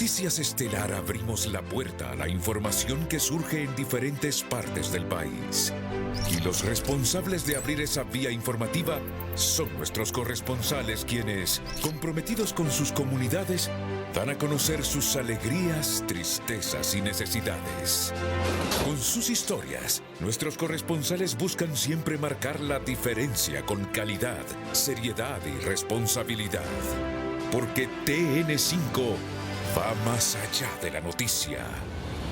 Noticias Estelar abrimos la puerta a la información que surge en diferentes partes del país. Y los responsables de abrir esa vía informativa son nuestros corresponsales quienes, comprometidos con sus comunidades, dan a conocer sus alegrías, tristezas y necesidades. Con sus historias, nuestros corresponsales buscan siempre marcar la diferencia con calidad, seriedad y responsabilidad. Porque TN5 va más allá de la noticia.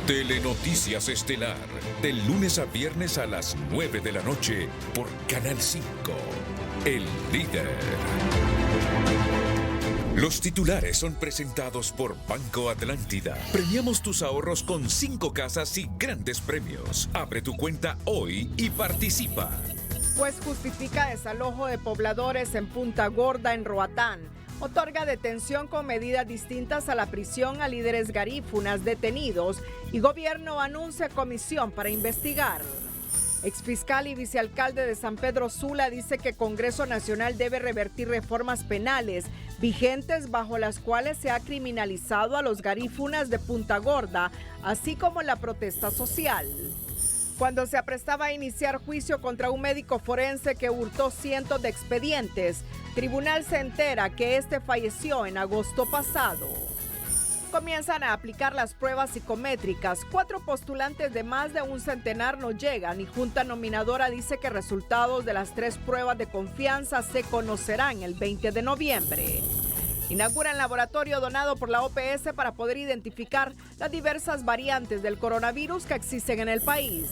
Telenoticias Estelar, de lunes a viernes a las 9 de la noche por Canal 5, el líder. Los titulares son presentados por Banco Atlántida. Premiamos tus ahorros con 5 casas y grandes premios. Abre tu cuenta hoy y participa. Juez justifica desalojo de pobladores en Punta Gorda, en Roatán. Otorga detención con medidas distintas a la prisión a líderes garífunas detenidos y gobierno anuncia comisión para investigar. Exfiscal y vicealcalde de San Pedro Sula dice que Congreso Nacional debe revertir reformas penales vigentes bajo las cuales se ha criminalizado a los garífunas de Punta Gorda, así como la protesta social. Cuando se aprestaba a iniciar juicio contra un médico forense que hurtó cientos de expedientes, tribunal se entera que este falleció en agosto pasado. Comienzan a aplicar las pruebas psicométricas. 4 postulantes de más de un centenar no llegan y Junta Nominadora dice que resultados de las 3 pruebas de confianza se conocerán el 20 de noviembre. Inauguran laboratorio donado por la OPS para poder identificar las diversas variantes del coronavirus que existen en el país.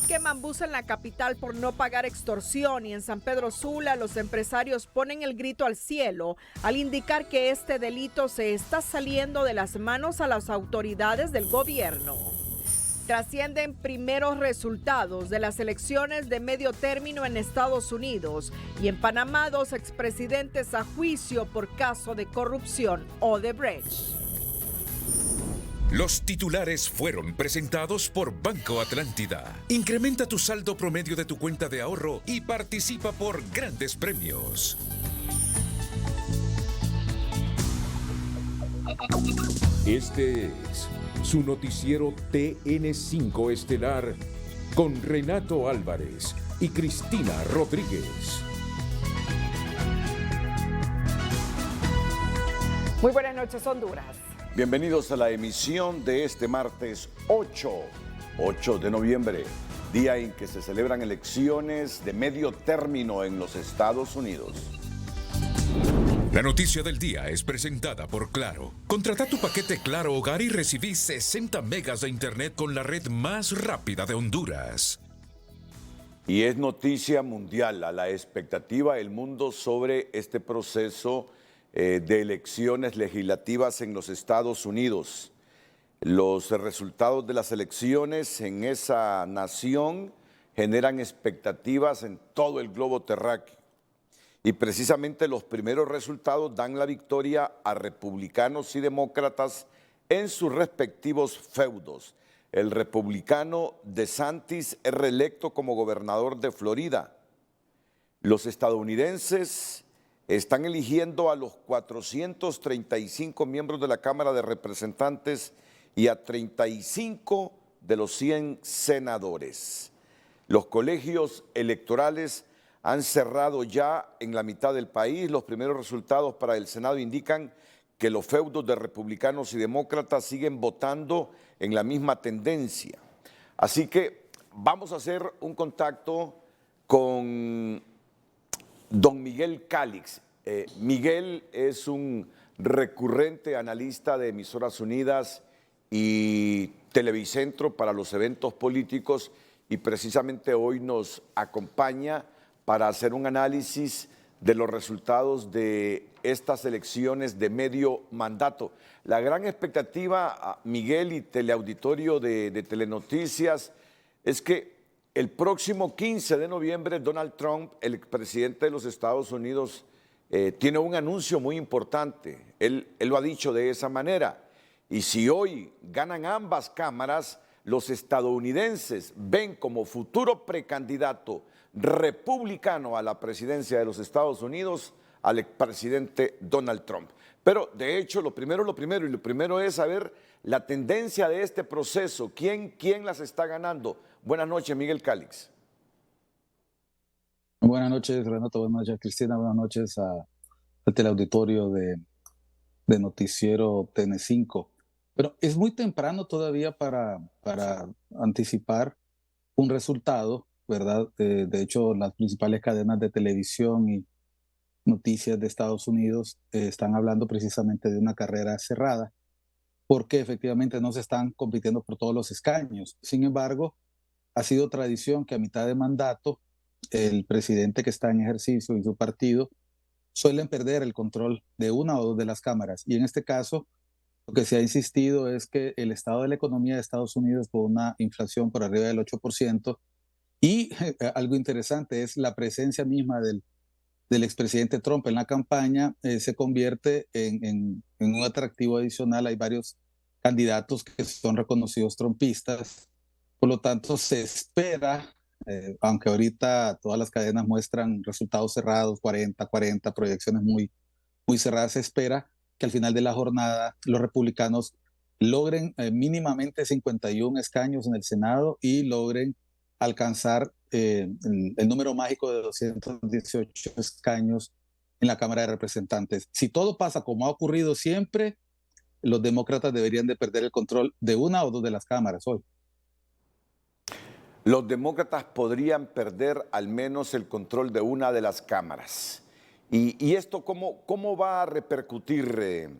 Queman bus en la capital por no pagar extorsión y en San Pedro Sula los empresarios ponen el grito al cielo al indicar que este delito se está saliendo de las manos a las autoridades del gobierno. Trascienden primeros resultados de las elecciones de medio término en Estados Unidos y en Panamá 2 expresidentes a juicio por caso de corrupción Odebrecht. Los titulares fueron presentados por Banco Atlántida. Incrementa tu saldo promedio de tu cuenta de ahorro y participa por grandes premios. Este es su noticiero TN5 Estelar con Renato Álvarez y Cristina Rodríguez. Muy buenas noches, Honduras. Bienvenidos a la emisión de este martes 8 de noviembre, día en que se celebran elecciones de medio término en los Estados Unidos. La noticia del día es presentada por Claro. Contrata tu paquete Claro Hogar y recibí 60 megas de internet con la red más rápida de Honduras. Y es noticia mundial a la expectativa del mundo sobre este proceso de elecciones legislativas en los Estados Unidos. Los resultados de las elecciones en esa nación generan expectativas en todo el globo terráqueo. Y precisamente los primeros resultados dan la victoria a republicanos y demócratas en sus respectivos feudos. El republicano DeSantis es reelecto como gobernador de Florida. Los estadounidenses están eligiendo a los 435 miembros de la Cámara de Representantes y a 35 de los 100 senadores. Los colegios electorales han cerrado ya en la mitad del país. Los primeros resultados para el Senado indican que los feudos de republicanos y demócratas siguen votando en la misma tendencia. Así que vamos a hacer un contacto con don Miguel Calix. Miguel es un recurrente analista de Emisoras Unidas y Televicentro para los eventos políticos y precisamente hoy nos acompaña para hacer un análisis de los resultados de estas elecciones de medio mandato. La gran expectativa, Miguel y teleauditorio de Telenoticias, es que el próximo 15 de noviembre Donald Trump, el expresidente de los Estados Unidos, tiene un anuncio muy importante. Él lo ha dicho de esa manera. Y si hoy ganan ambas cámaras, los estadounidenses ven como futuro precandidato republicano a la presidencia de los Estados Unidos al expresidente Donald Trump. Pero de hecho, lo primero es saber la tendencia de este proceso, quién las está ganando. Buenas noches, Miguel Calix. Buenas noches, Renato. Buenas noches, Cristina. Buenas noches al teleauditorio de Noticiero TN5. Pero es muy temprano todavía para anticipar un resultado, ¿verdad? De hecho, las principales cadenas de televisión y noticias de Estados Unidos están hablando precisamente de una carrera cerrada, porque efectivamente no se están compitiendo por todos los escaños. Sin embargo, ha sido tradición que a mitad de mandato el presidente que está en ejercicio y su partido suelen perder el control de una o dos de las cámaras. Y en este caso, lo que se ha insistido es que el estado de la economía de Estados Unidos, con una inflación por arriba del 8%, y algo interesante es la presencia misma del expresidente Trump en la campaña, se convierte en un atractivo adicional. Hay varios candidatos que son reconocidos trumpistas. Por lo tanto, se espera, aunque ahorita todas las cadenas muestran resultados cerrados, 40-40, proyecciones muy, muy cerradas, se espera que al final de la jornada los republicanos logren mínimamente 51 escaños en el Senado y logren alcanzar el número mágico de 218 escaños en la Cámara de Representantes. Si todo pasa como ha ocurrido siempre, los demócratas deberían de perder el control de una o dos de las cámaras hoy. Los demócratas podrían perder al menos el control de una de las cámaras. ¿Y esto cómo va a repercutir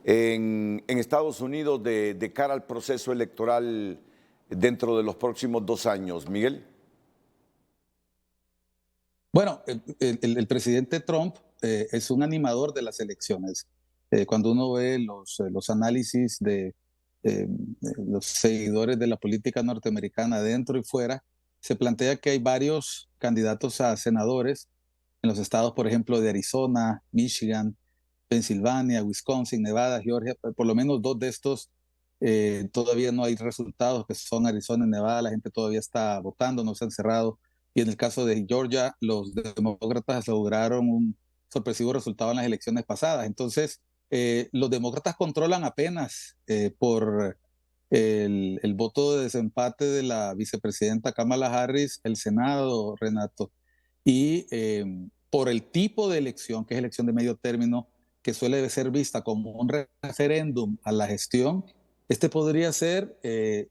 en Estados Unidos de cara al proceso electoral dentro de los próximos 2 años, Miguel? Bueno, el presidente Trump es un animador de las elecciones. Cuando uno ve los análisis de los seguidores de la política norteamericana dentro y fuera, se plantea que hay varios candidatos a senadores en los estados, por ejemplo, de Arizona, Michigan, Pensilvania, Wisconsin, Nevada, Georgia. Por lo menos 2 de estos todavía no hay resultados, que son Arizona y Nevada. La gente todavía está votando, no se han cerrado. Y en el caso de Georgia, los demócratas lograron un sorpresivo resultado en las elecciones pasadas. Entonces, los demócratas controlan apenas por el voto de desempate de la vicepresidenta Kamala Harris, el Senado, Renato, y por el tipo de elección, que es elección de medio término, que suele ser vista como un referéndum a la gestión. Este podría ser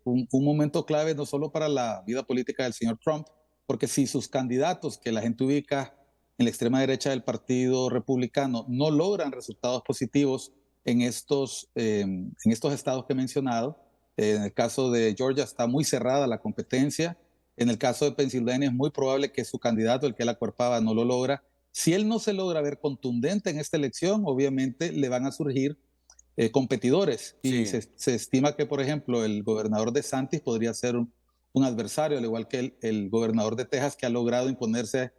un momento clave no solo para la vida política del señor Trump, porque si sus candidatos, que la gente ubica en la extrema derecha del Partido Republicano, no logran resultados positivos en estos estados que he mencionado, en el caso de Georgia está muy cerrada la competencia, en el caso de Pensilvania es muy probable que su candidato, el que él acuerpaba, no lo logra. Si él no se logra ver contundente en esta elección, obviamente le van a surgir competidores. Sí. Y se estima que, por ejemplo, el gobernador DeSantis podría ser un adversario, al igual que el gobernador de Texas, que ha logrado imponerse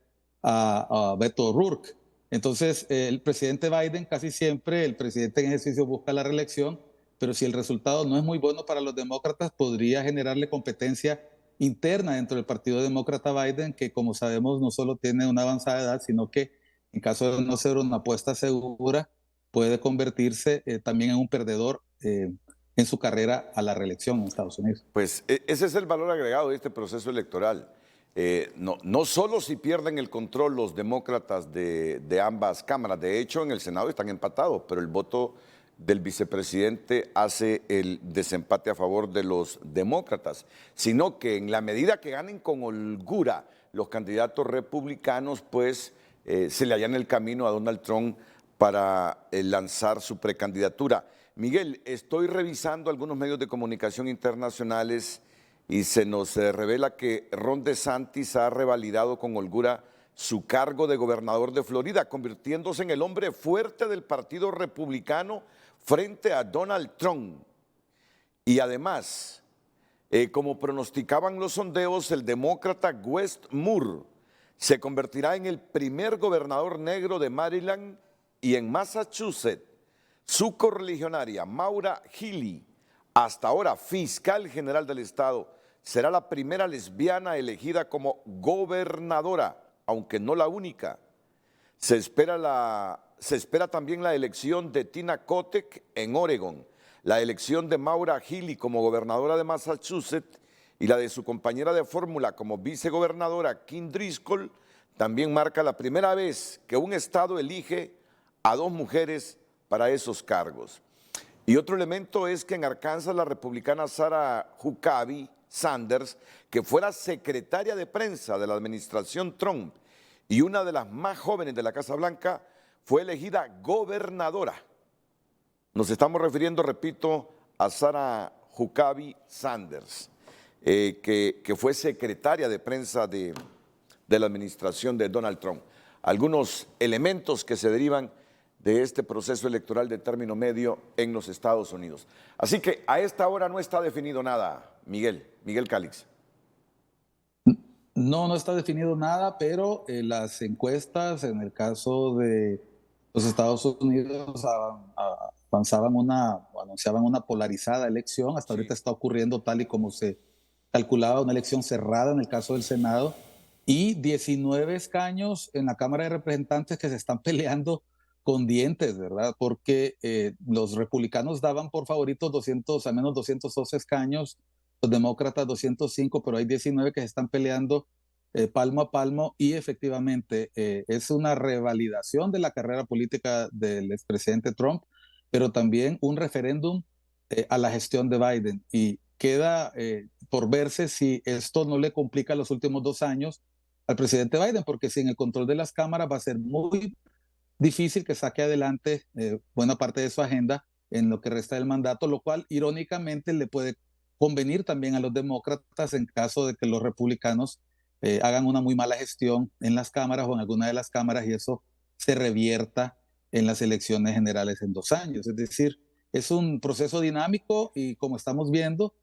a Beto O'Rourke. Entonces, el presidente Biden, casi siempre el presidente en ejercicio busca la reelección, pero si el resultado no es muy bueno para los demócratas, podría generarle competencia interna dentro del Partido Demócrata Biden, que como sabemos no solo tiene una avanzada edad, sino que en caso de no ser una apuesta segura, puede convertirse también en un perdedor en su carrera a la reelección en Estados Unidos. Pues ese es el valor agregado de este proceso electoral. No solo si pierden el control los demócratas de ambas cámaras, de hecho en el Senado están empatados, pero el voto del vicepresidente hace el desempate a favor de los demócratas, sino que en la medida que ganen con holgura los candidatos republicanos, pues se le allana el camino a Donald Trump para lanzar su precandidatura. Miguel, estoy revisando algunos medios de comunicación internacionales y se nos revela que Ron DeSantis ha revalidado con holgura su cargo de gobernador de Florida, convirtiéndose en el hombre fuerte del Partido Republicano frente a Donald Trump. Y además, como pronosticaban los sondeos, el demócrata Wes Moore se convertirá en el primer gobernador negro de Maryland, y en Massachusetts, su correligionaria Maura Healey, hasta ahora fiscal general del estado, será la primera lesbiana elegida como gobernadora, aunque no la única. Se espera también la elección de Tina Kotek en Oregon, la elección de Maura Healey como gobernadora de Massachusetts y la de su compañera de fórmula como vicegobernadora Kim Driscoll también marca la primera vez que un estado elige a 2 mujeres para esos cargos. Y otro elemento es que en Arkansas la republicana Sarah Huckabee Sanders, que fuera secretaria de prensa de la administración Trump y una de las más jóvenes de la Casa Blanca, fue elegida gobernadora. Nos estamos refiriendo, repito, a Sarah Huckabee Sanders, que fue secretaria de prensa de la administración de Donald Trump. Algunos elementos que se derivan de este proceso electoral de término medio en los Estados Unidos. Así que a esta hora no está definido nada, Miguel Calix. No, no está definido nada, pero las encuestas en el caso de los Estados Unidos anunciaban una polarizada elección. Hasta ahorita está ocurriendo tal y como se calculaba, una elección cerrada en el caso del Senado, y 19 escaños en la Cámara de Representantes que se están peleando con dientes, ¿verdad? Porque los republicanos daban por favoritos al menos 212 escaños, los demócratas 205, pero hay 19 que se están peleando palmo a palmo, y efectivamente es una revalidación de la carrera política del expresidente Trump, pero también un referéndum a la gestión de Biden, y queda por verse si esto no le complica los últimos 2 años al presidente Biden, porque sin el control de las cámaras va a ser muy difícil que saque adelante buena parte de su agenda en lo que resta del mandato, lo cual irónicamente le puede convenir también a los demócratas en caso de que los republicanos hagan una muy mala gestión en las cámaras o en alguna de las cámaras, y eso se revierta en las elecciones generales en 2 años. Es decir, es un proceso dinámico y, como estamos viendo,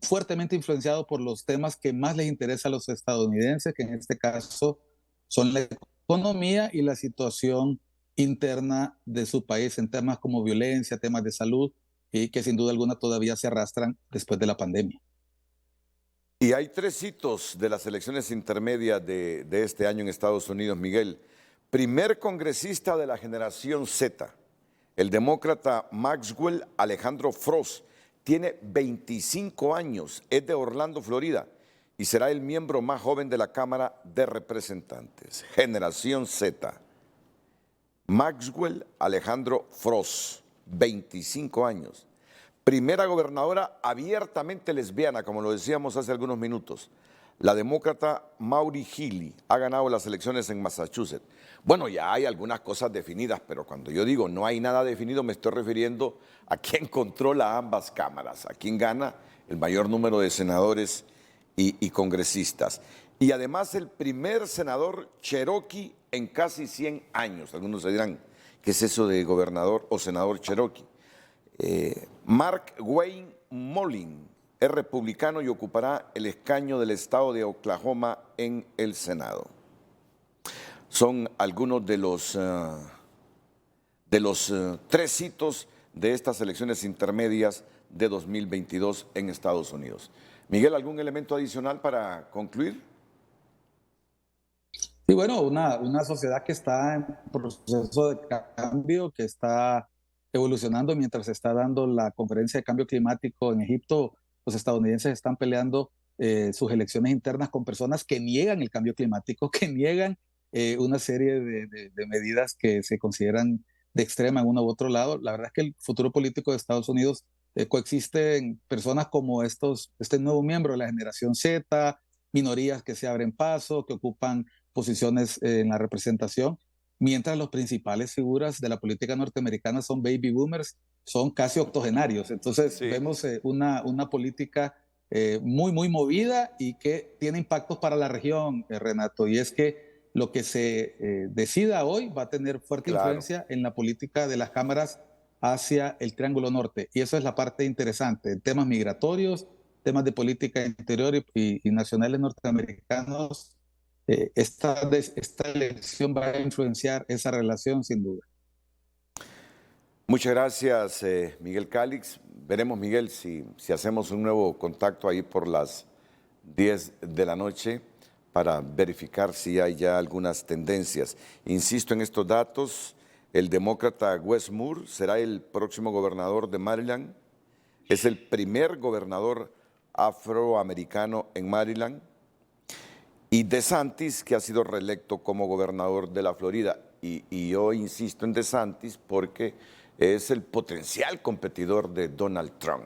fuertemente influenciado por los temas que más les interesa a los estadounidenses, que en este caso son la economía y la situación interna de su país en temas como violencia, temas de salud, y que sin duda alguna todavía se arrastran después de la pandemia. Y hay 3 hitos de las elecciones intermedias de este año en Estados Unidos, Miguel. Primer congresista de la generación Z, el demócrata Maxwell Alejandro Frost, tiene 25 años, es de Orlando, Florida, y será el miembro más joven de la Cámara de Representantes. Generación Z. Maxwell Alejandro Frost, 25 años. Primera gobernadora abiertamente lesbiana, como lo decíamos hace algunos minutos. La demócrata Maura Healey ha ganado las elecciones en Massachusetts. Bueno, ya hay algunas cosas definidas, pero cuando yo digo no hay nada definido, me estoy refiriendo a quién controla ambas cámaras, a quién gana el mayor número de senadores y congresistas. Y además el primer senador cherokee en casi 100 años. Algunos se dirán, ¿qué es eso de gobernador o senador cherokee? Mark Wayne Mullin es republicano y ocupará el escaño del estado de Oklahoma en el Senado. Son algunos de los 3 hitos de estas elecciones intermedias de 2022 en Estados Unidos. Miguel, ¿algún elemento adicional para concluir? Sí, bueno, una sociedad que está en proceso de cambio, que está evolucionando mientras se está dando la conferencia de cambio climático en Egipto. Los estadounidenses están peleando sus elecciones internas con personas que niegan el cambio climático, que niegan una serie de medidas que se consideran de extrema en uno u otro lado. La verdad es que el futuro político de Estados Unidos coexisten personas como este nuevo miembro de la generación Z, minorías que se abren paso, que ocupan posiciones en la representación, mientras los principales figuras de la política norteamericana son baby boomers, son casi octogenarios. Entonces sí, vemos una política muy, muy movida y que tiene impactos para la región, Renato, y es que lo que se decida hoy va a tener fuerte influencia en la política de las cámaras hacia el Triángulo Norte, y eso es la parte interesante, temas migratorios, temas de política interior y nacionales norteamericanos. Esta elección va a influenciar esa relación sin duda. Muchas gracias, Miguel Calix. Veremos, Miguel, si hacemos un nuevo contacto ahí por las 10 de la noche para verificar si hay ya algunas tendencias. Insisto en estos datos, el demócrata Wes Moore será el próximo gobernador de Maryland. Es el primer gobernador afroamericano en Maryland. Y DeSantis, que ha sido reelecto como gobernador de la Florida. Y yo insisto en DeSantis porque es el potencial competidor de Donald Trump.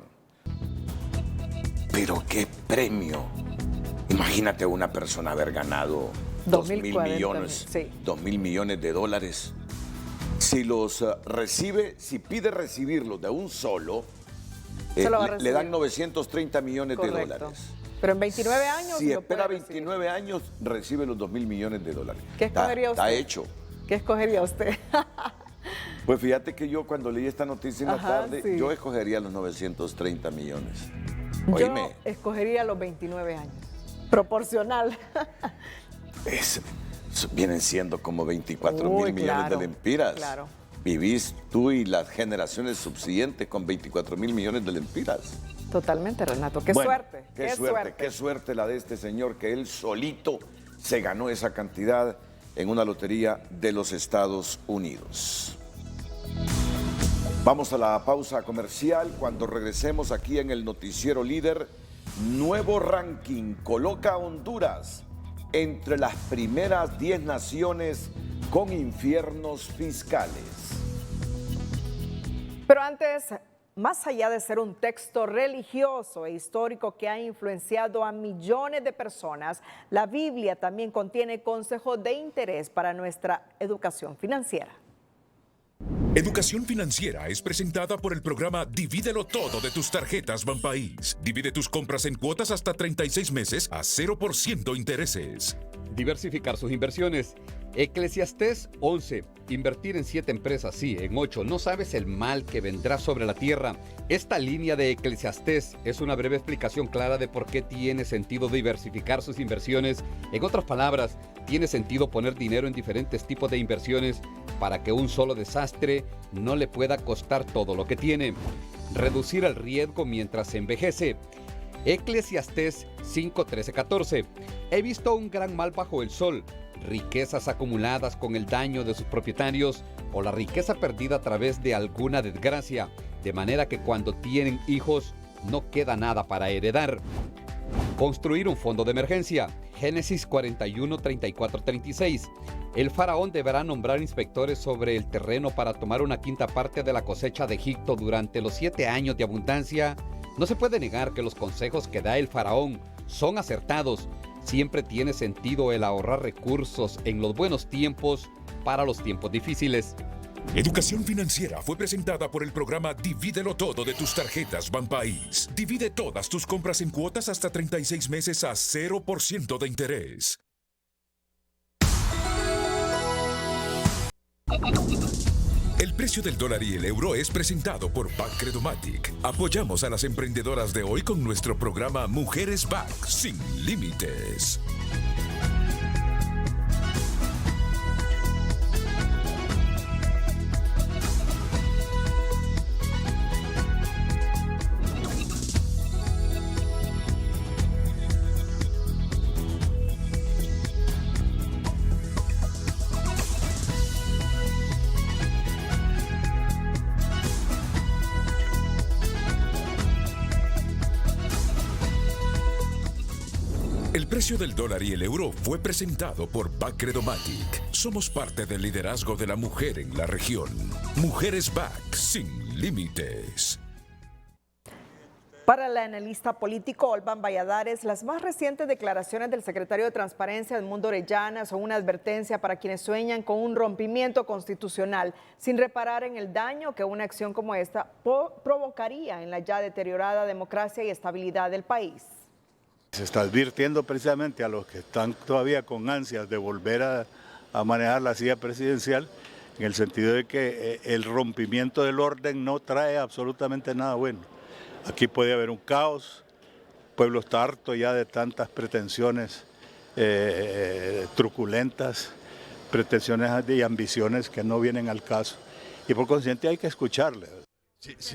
Pero qué premio. Imagínate a una persona haber ganado 2.000 millones, sí. 2.000 millones de dólares. Si los recibe, si pide recibirlos de un solo, le dan 930 millones de dólares. Pero en 29 años. Si espera 29 años, recibe los 2.000 millones de dólares. ¿Qué escogería usted? Está hecho. ¿Qué escogería usted? Pues fíjate que yo cuando leí esta noticia en la tarde, sí. yo escogería los 930 millones. Oíme. Yo escogería los 29 años. Proporcional. Vienen siendo como 24.000 millones de lempiras. Claro. Vivís tú y las generaciones subsiguientes con 24.000 millones de lempiras. Totalmente, Renato. Qué suerte. Qué suerte la de este señor, que él solito se ganó esa cantidad en una lotería de los Estados Unidos. Vamos a la pausa comercial. Cuando regresemos aquí en el Noticiero Líder, nuevo ranking coloca a Honduras entre las primeras 10 naciones con infiernos fiscales. Pero antes, más allá de ser un texto religioso e histórico que ha influenciado a millones de personas, la Biblia también contiene consejos de interés para nuestra educación financiera. Educación Financiera es presentada por el programa Divídelo Todo de tus tarjetas Banpaís. Divide tus compras en cuotas hasta 36 meses a 0% intereses. Diversificar sus inversiones. Eclesiastés 11. Invertir en 7 empresas, sí, en 8. No sabes el mal que vendrá sobre la tierra. Esta línea de Eclesiastés es una breve explicación clara de por qué tiene sentido diversificar sus inversiones. En otras palabras, tiene sentido poner dinero en diferentes tipos de inversiones para que un solo desastre no le pueda costar todo lo que tiene. Reducir el riesgo mientras envejece. Eclesiastés 5, 13, 14. He visto un gran mal bajo el sol, riquezas acumuladas con el daño de sus propietarios o la riqueza perdida a través de alguna desgracia, de manera que cuando tienen hijos no queda nada para heredar. Construir un fondo de emergencia. Génesis 41, 34, 36. El faraón deberá nombrar inspectores sobre el terreno para tomar una quinta parte de la cosecha de Egipto durante los 7 años de abundancia. No se puede negar que los consejos que da el faraón son acertados. Siempre tiene sentido el ahorrar recursos en los buenos tiempos para los tiempos difíciles. Educación Financiera fue presentada por el programa Divídelo Todo de tus tarjetas Banpaís. Divide todas tus compras en cuotas hasta 36 meses a 0% de interés. El precio del dólar y el euro es presentado por Bancredomatic. Apoyamos a las emprendedoras de hoy con nuestro programa Mujeres Back sin límites. El precio del dólar y el euro fue presentado por Bancredomatic. Somos parte del liderazgo de la mujer en la región. Mujeres Back sin límites. Para el analista político Olvan Valladares, las más recientes declaraciones del secretario de Transparencia, Edmundo Orellana, son una advertencia para quienes sueñan con un rompimiento constitucional, sin reparar en el daño que una acción como esta provocaría en la ya deteriorada democracia y estabilidad del país. Se está advirtiendo precisamente a los que están todavía con ansias de volver a manejar la silla presidencial, en el sentido de que el rompimiento del orden no trae absolutamente nada bueno. Aquí puede haber un caos, el pueblo está harto ya de tantas pretensiones truculentas, pretensiones y ambiciones que no vienen al caso, y por consiguiente hay que escucharle.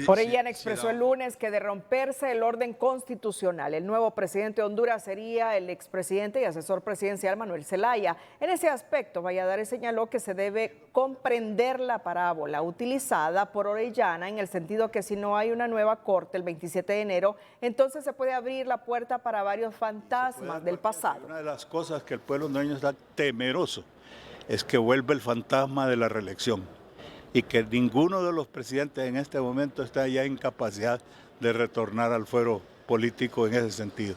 Orellana expresó el lunes que de romperse el orden constitucional, el nuevo presidente de Honduras sería el expresidente y asesor presidencial Manuel Zelaya. En ese aspecto, Valladares señaló que se debe comprender la parábola utilizada por Orellana en el sentido que si no hay una nueva corte el 27 de enero, entonces se puede abrir la puerta para varios fantasmas del pasado. Una de las cosas que el pueblo hondureño está temeroso es que vuelva el fantasma de la reelección y que ninguno de los presidentes en este momento está ya en capacidad de retornar al fuero político en ese sentido.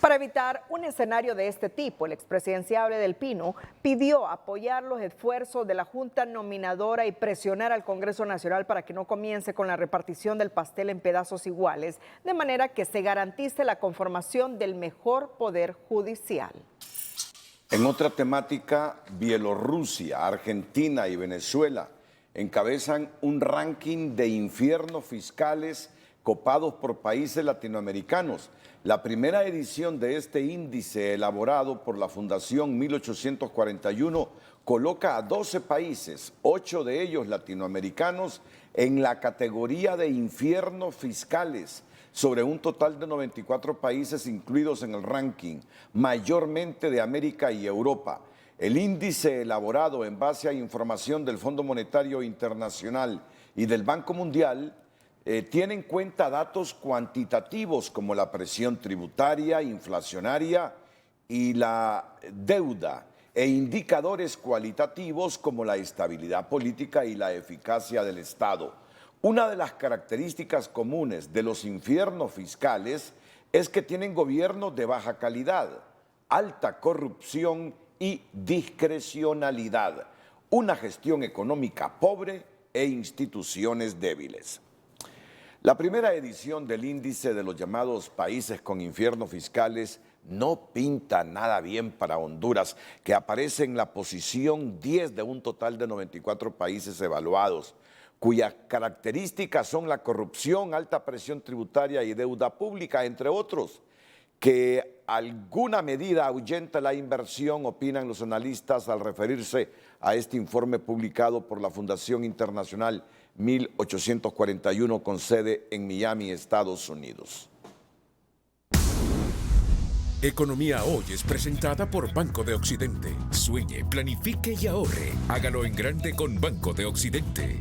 Para evitar un escenario de este tipo, el expresidenciable del Pino pidió apoyar los esfuerzos de la Junta Nominadora y presionar al Congreso Nacional para que no comience con la repartición del pastel en pedazos iguales, de manera que se garantice la conformación del mejor poder judicial. En otra temática, Bielorrusia, Argentina y Venezuela encabezan un ranking de infiernos fiscales copados por países latinoamericanos. La primera edición de este índice, elaborado por la Fundación 1841, coloca a 12 países, 8 de ellos latinoamericanos, en la categoría de infiernos fiscales, sobre un total de 94 países incluidos en el ranking, mayormente de América y Europa. El índice, elaborado en base a información del Fondo Monetario Internacional y del Banco Mundial, tiene en cuenta datos cuantitativos como la presión tributaria, inflacionaria y la deuda, e indicadores cualitativos como la estabilidad política y la eficacia del Estado. Una de las características comunes de los infiernos fiscales es que tienen gobiernos de baja calidad, alta corrupción y discrecionalidad, una gestión económica pobre e instituciones débiles. La primera edición del índice de los llamados países con infiernos fiscales no pinta nada bien para Honduras, que aparece en la posición 10 de un total de 94 países evaluados, cuyas características son la corrupción, alta presión tributaria y deuda pública, entre otros, que alguna medida ahuyenta la inversión, opinan los analistas al referirse a este informe publicado por la Fundación Internacional 1841 con sede en Miami, Estados Unidos. Economía Hoy es presentada por Banco de Occidente. Sueñe, planifique y ahorre. Hágalo en grande con Banco de Occidente.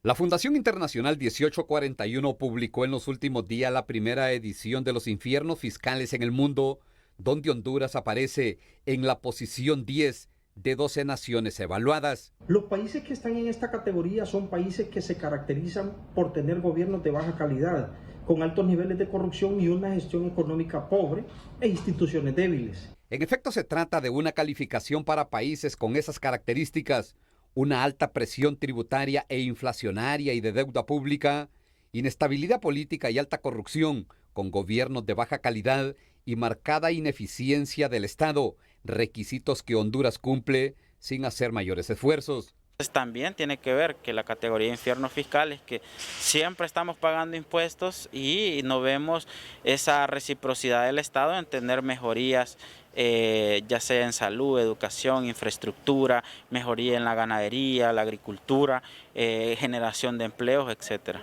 La Fundación Internacional 1841 publicó en los últimos días la primera edición de los infiernos fiscales en el mundo, donde Honduras aparece en la posición 10 de 12 naciones evaluadas. Los países que están en esta categoría son países que se caracterizan por tener gobiernos de baja calidad, con altos niveles de corrupción y una gestión económica pobre e instituciones débiles. En efecto, se trata de una calificación para países con esas características: una alta presión tributaria e inflacionaria y de deuda pública, inestabilidad política y alta corrupción, con gobiernos de baja calidad y marcada ineficiencia del Estado, requisitos que Honduras cumple sin hacer mayores esfuerzos. También tiene que ver que la categoría de infiernos fiscales, que siempre estamos pagando impuestos y no vemos esa reciprocidad del Estado en tener mejorías, ya sea en salud, educación, infraestructura, mejoría en la ganadería, la agricultura, generación de empleos, etc.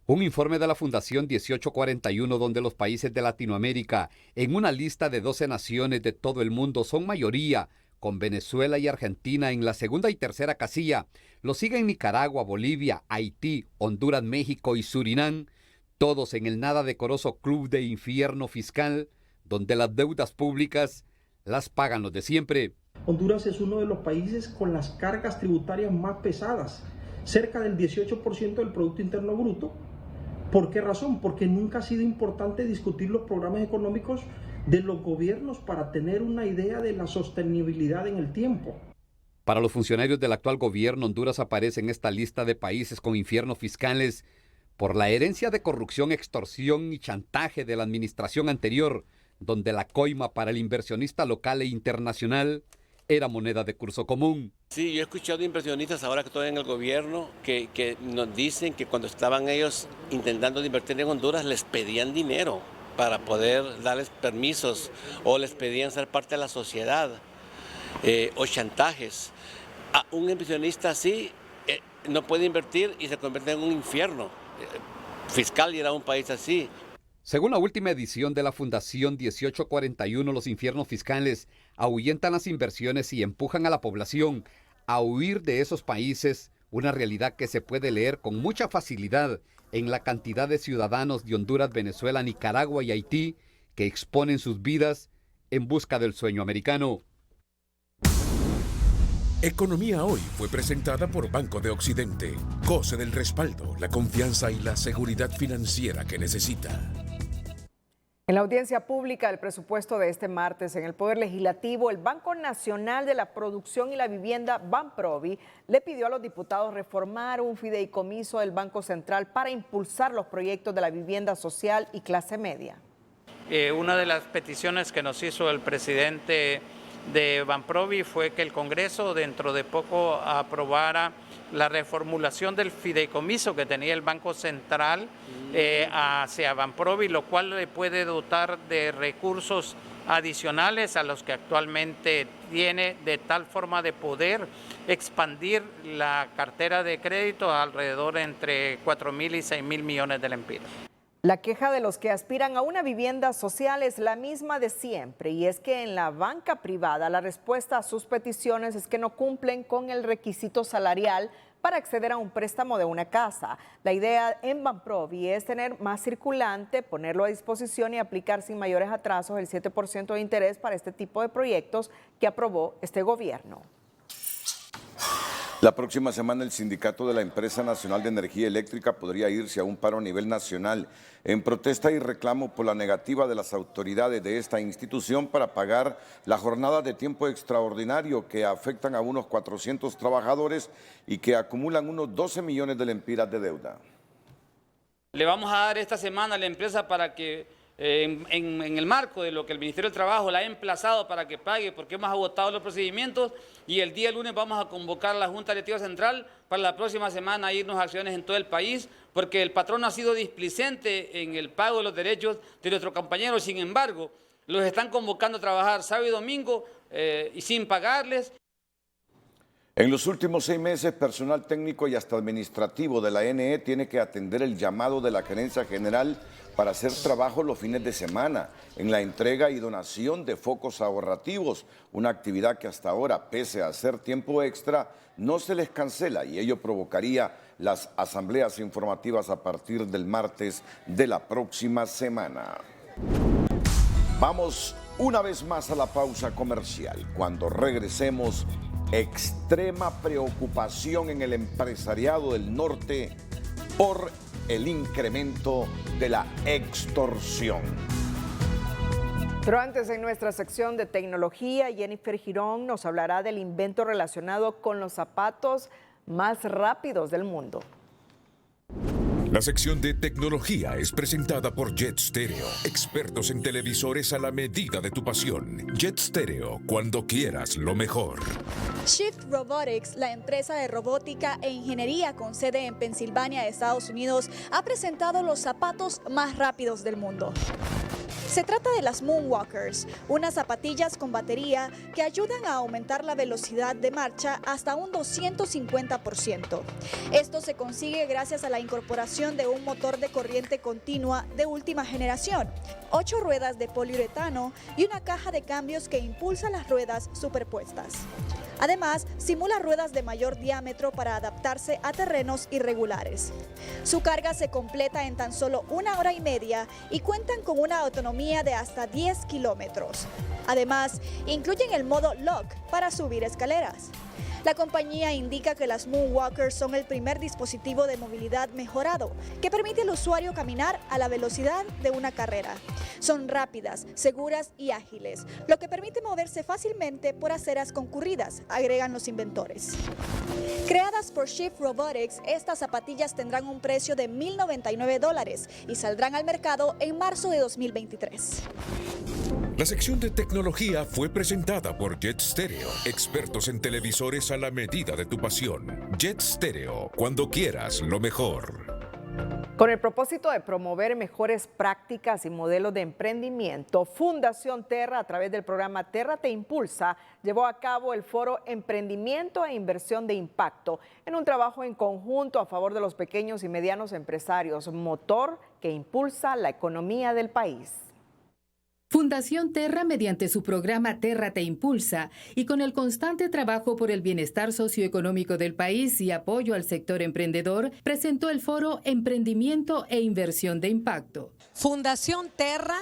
Un informe de la Fundación 1841, donde los países de Latinoamérica, en una lista de 12 naciones de todo el mundo, son mayoría, con Venezuela y Argentina en la segunda y tercera casilla. Lo siguen Nicaragua, Bolivia, Haití, Honduras, México y Surinam, todos en el nada decoroso club de infierno fiscal, donde las deudas públicas las pagan los de siempre. Honduras es uno de los países con las cargas tributarias más pesadas, cerca del 18% del Producto Interno Bruto. ¿Por qué razón? Porque nunca ha sido importante discutir los programas económicos de los gobiernos para tener una idea de la sostenibilidad en el tiempo. Para los funcionarios del actual gobierno, Honduras aparece en esta lista de países con infiernos fiscales por la herencia de corrupción, extorsión y chantaje de la administración anterior, donde la coima para el inversionista local e internacional era moneda de curso común. Sí, yo he escuchado inversionistas ahora que estoy en el gobierno que nos dicen que cuando estaban ellos intentando invertir en Honduras les pedían dinero para poder darles permisos o les pedían ser parte de la sociedad o chantajes. A un inversionista así no puede invertir y se convierte en un infierno fiscal ir a un país así. Según la última edición de la Fundación 1841, los infiernos fiscales ahuyentan las inversiones y empujan a la población a huir de esos países, una realidad que se puede leer con mucha facilidad en la cantidad de ciudadanos de Honduras, Venezuela, Nicaragua y Haití que exponen sus vidas en busca del sueño americano. Economía Hoy fue presentada por Banco de Occidente. Goce del respaldo, la confianza y la seguridad financiera que necesita. En la audiencia pública del presupuesto de este martes en el Poder Legislativo, el Banco Nacional de la Producción y la Vivienda, Banprovi, le pidió a los diputados reformar un fideicomiso del Banco Central para impulsar los proyectos de la vivienda social y clase media. Una de las peticiones que nos hizo el presidente de Banprovi fue que el Congreso dentro de poco aprobara la reformulación del fideicomiso que tenía el Banco Central hacia Banprovi, lo cual le puede dotar de recursos adicionales a los que actualmente tiene, de tal forma de poder expandir la cartera de crédito alrededor entre 4.000 y 6.000 millones de lempiras. La queja de los que aspiran a una vivienda social es la misma de siempre, y es que en la banca privada la respuesta a sus peticiones es que no cumplen con el requisito salarial para acceder a un préstamo de una casa. La idea en Banprovi es tener más circulante, ponerlo a disposición y aplicar sin mayores atrasos el 7% de interés para este tipo de proyectos que aprobó este gobierno. La próxima semana el sindicato de la Empresa Nacional de Energía Eléctrica podría irse a un paro a nivel nacional en protesta y reclamo por la negativa de las autoridades de esta institución para pagar la jornada de tiempo extraordinario que afectan a unos 400 trabajadores y que acumulan unos 12 millones de lempiras de deuda. Le vamos a dar esta semana a la empresa para que en el marco de lo que el Ministerio del Trabajo la ha emplazado para que pague, porque hemos agotado los procedimientos, y el día lunes vamos a convocar a la Junta Directiva Central para la próxima semana a irnos a acciones en todo el país, porque el patrón ha sido displicente en el pago de los derechos de nuestros compañeros. Sin embargo, los están convocando a trabajar sábado y domingo y sin pagarles. En los últimos 6 meses, personal técnico y hasta administrativo de la NE tiene que atender el llamado de la Gerencia General para hacer trabajo los fines de semana en la entrega y donación de focos ahorrativos, una actividad que hasta ahora, pese a hacer tiempo extra, no se les cancela, y ello provocaría las asambleas informativas a partir del martes de la próxima semana. Vamos una vez más a la pausa comercial. Cuando regresemos, extrema preocupación en el empresariado del norte por el incremento de la extorsión. Pero antes, en nuestra sección de tecnología, Jennifer Girón nos hablará del invento relacionado con los zapatos más rápidos del mundo. La sección de tecnología es presentada por Jet Stereo, expertos en televisores a la medida de tu pasión. Jet Stereo, cuando quieras lo mejor. Shift Robotics, la empresa de robótica e ingeniería con sede en Pensilvania, Estados Unidos, ha presentado los zapatos más rápidos del mundo. Se trata de las Moonwalkers, unas zapatillas con batería que ayudan a aumentar la velocidad de marcha hasta un 250%. Esto se consigue gracias a la incorporación de un motor de corriente continua de última generación, 8 ruedas de poliuretano y una caja de cambios que impulsa las ruedas superpuestas. Además, simula ruedas de mayor diámetro para adaptarse a terrenos irregulares. Su carga se completa en tan solo 1 hora y media y cuentan con una autonomía de hasta 10 kilómetros. Además, incluyen el modo Lock para subir escaleras. La compañía indica que las Moonwalkers son el primer dispositivo de movilidad mejorado que permite al usuario caminar a la velocidad de una carrera. Son rápidas, seguras y ágiles, lo que permite moverse fácilmente por aceras concurridas, agregan los inventores. Creadas por Shift Robotics, estas zapatillas tendrán un precio de $1,099 y saldrán al mercado en marzo de 2023. La sección de tecnología fue presentada por Jet Stereo, expertos en televisores a la medida de tu pasión. Jet Stereo, cuando quieras lo mejor. Con el propósito de promover mejores prácticas y modelos de emprendimiento, Fundación Terra, a través del programa Terra Te Impulsa, llevó a cabo el foro Emprendimiento e Inversión de Impacto, en un trabajo en conjunto a favor de los pequeños y medianos empresarios, motor que impulsa la economía del país. Fundación Terra, mediante su programa Terra Te Impulsa y con el constante trabajo por el bienestar socioeconómico del país y apoyo al sector emprendedor, presentó el foro Emprendimiento e Inversión de Impacto. Fundación Terra